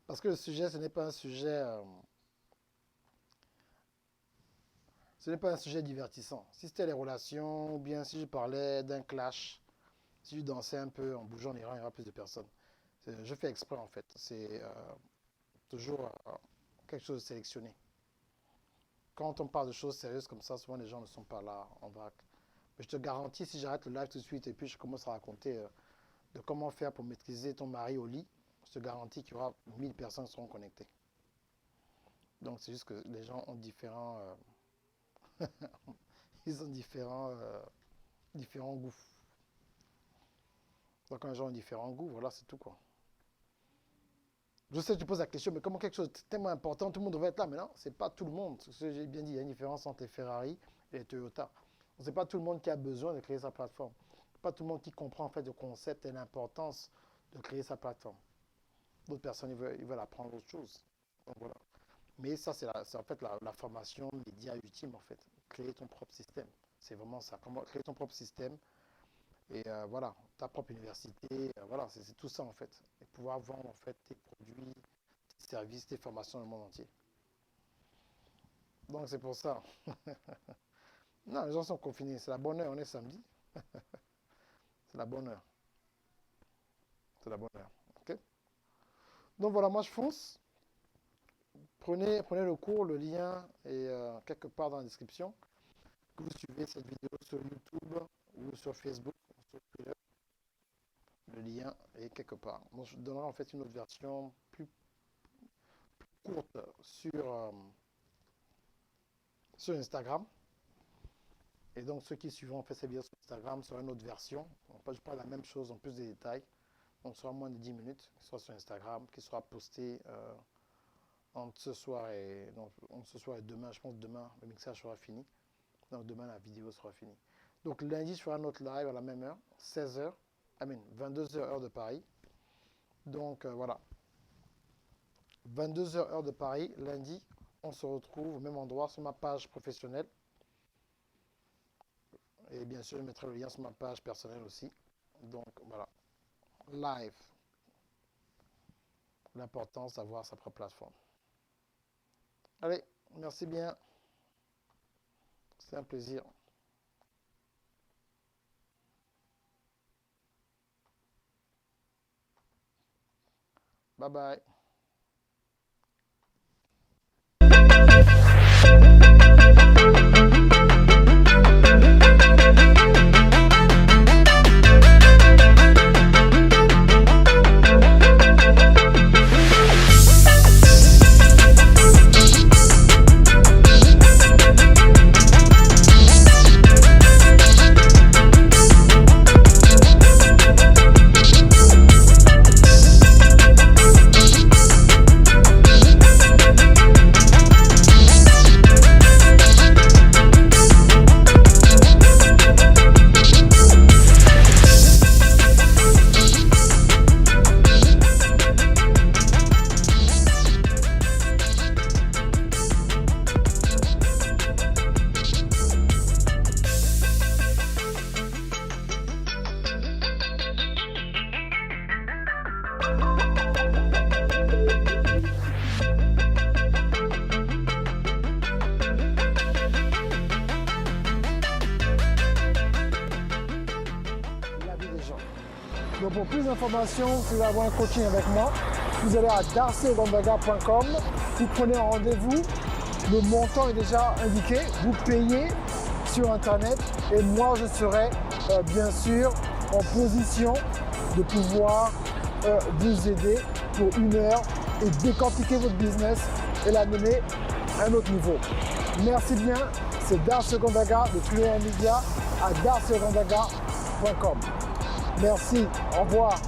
parce que le sujet, ce n'est pas un sujet, ce n'est pas un sujet divertissant. Si c'était les relations, ou bien si je parlais d'un clash, si je dansais un peu en bougeant les rangs, il y aura plus de personnes. Je fais exprès en fait. C'est toujours quelque chose de sélectionné. Quand on parle de choses sérieuses comme ça, souvent les gens ne sont pas là en vrac. Mais je te garantis, si j'arrête le live tout de suite et puis je commence à raconter de comment faire pour maîtriser ton mari au lit, je te garantis qu'il y aura 1000 personnes qui seront connectées. Donc c'est juste que les gens ont ils ont différents goûts. Donc quand les gens ont différents goûts, voilà, c'est tout quoi. Je sais que tu poses la question, mais comment quelque chose de tellement important, tout le monde devrait être là, mais non, c'est pas tout le monde. Ce que j'ai bien dit, il y a une différence entre les Ferrari et les Toyota. C'est pas tout le monde qui a besoin de créer sa plateforme. Pas tout le monde qui comprend en fait le concept et l'importance de créer sa plateforme. D'autres personnes, ils veulent apprendre autre chose. Donc, voilà. Mais ça, c'est en fait la formation média ultime, en fait. Créer ton propre système. C'est vraiment ça. Comment créer ton propre système et voilà, ta propre université. Voilà, c'est tout ça, en fait. Et pouvoir vendre, en fait, tes produits, tes services, tes formations dans le monde entier. Donc, c'est pour ça. Non, les gens sont confinés. C'est la bonne heure. On est samedi. C'est la bonne heure. C'est la bonne heure. Ok. Donc voilà, moi je fonce. Prenez le cours, le lien est quelque part dans la description. Que vous suivez cette vidéo sur YouTube ou sur Facebook, ou sur Twitter. Le lien est quelque part. Donc, je donnerai en fait une autre version plus courte sur Instagram. Et donc ceux qui suivront en fait cette vidéo sur Instagram sera une autre version. Donc, je parle de la même chose en plus des détails. Donc ce sera moins de 10 minutes, qui sera sur Instagram, qui sera posté entre ce soir et demain. Je pense que demain le mixage sera fini. Donc demain la vidéo sera finie. Donc lundi je ferai un autre live à la même heure, 16h, 22h heure de Paris. Donc voilà. 22h heure de Paris, lundi, on se retrouve au même endroit sur ma page professionnelle. Et bien sûr, je mettrai le lien sur ma page personnelle aussi. Donc voilà, live. L'importance d'avoir sa propre plateforme. Allez, merci bien. C'est un plaisir. Bye bye. Donc pour plus d'informations, si vous voulez avoir un coaching avec moi, vous allez à darcyogonzaga.com, vous prenez un rendez-vous, le montant est déjà indiqué, vous payez sur internet et moi je serai bien sûr en position de pouvoir vous aider pour 1 heure et décortiquer votre business et l'amener à un autre niveau. Merci bien, c'est Darcy Gonzaga de Fluent Media à darcyogonzaga.com. Merci, au revoir.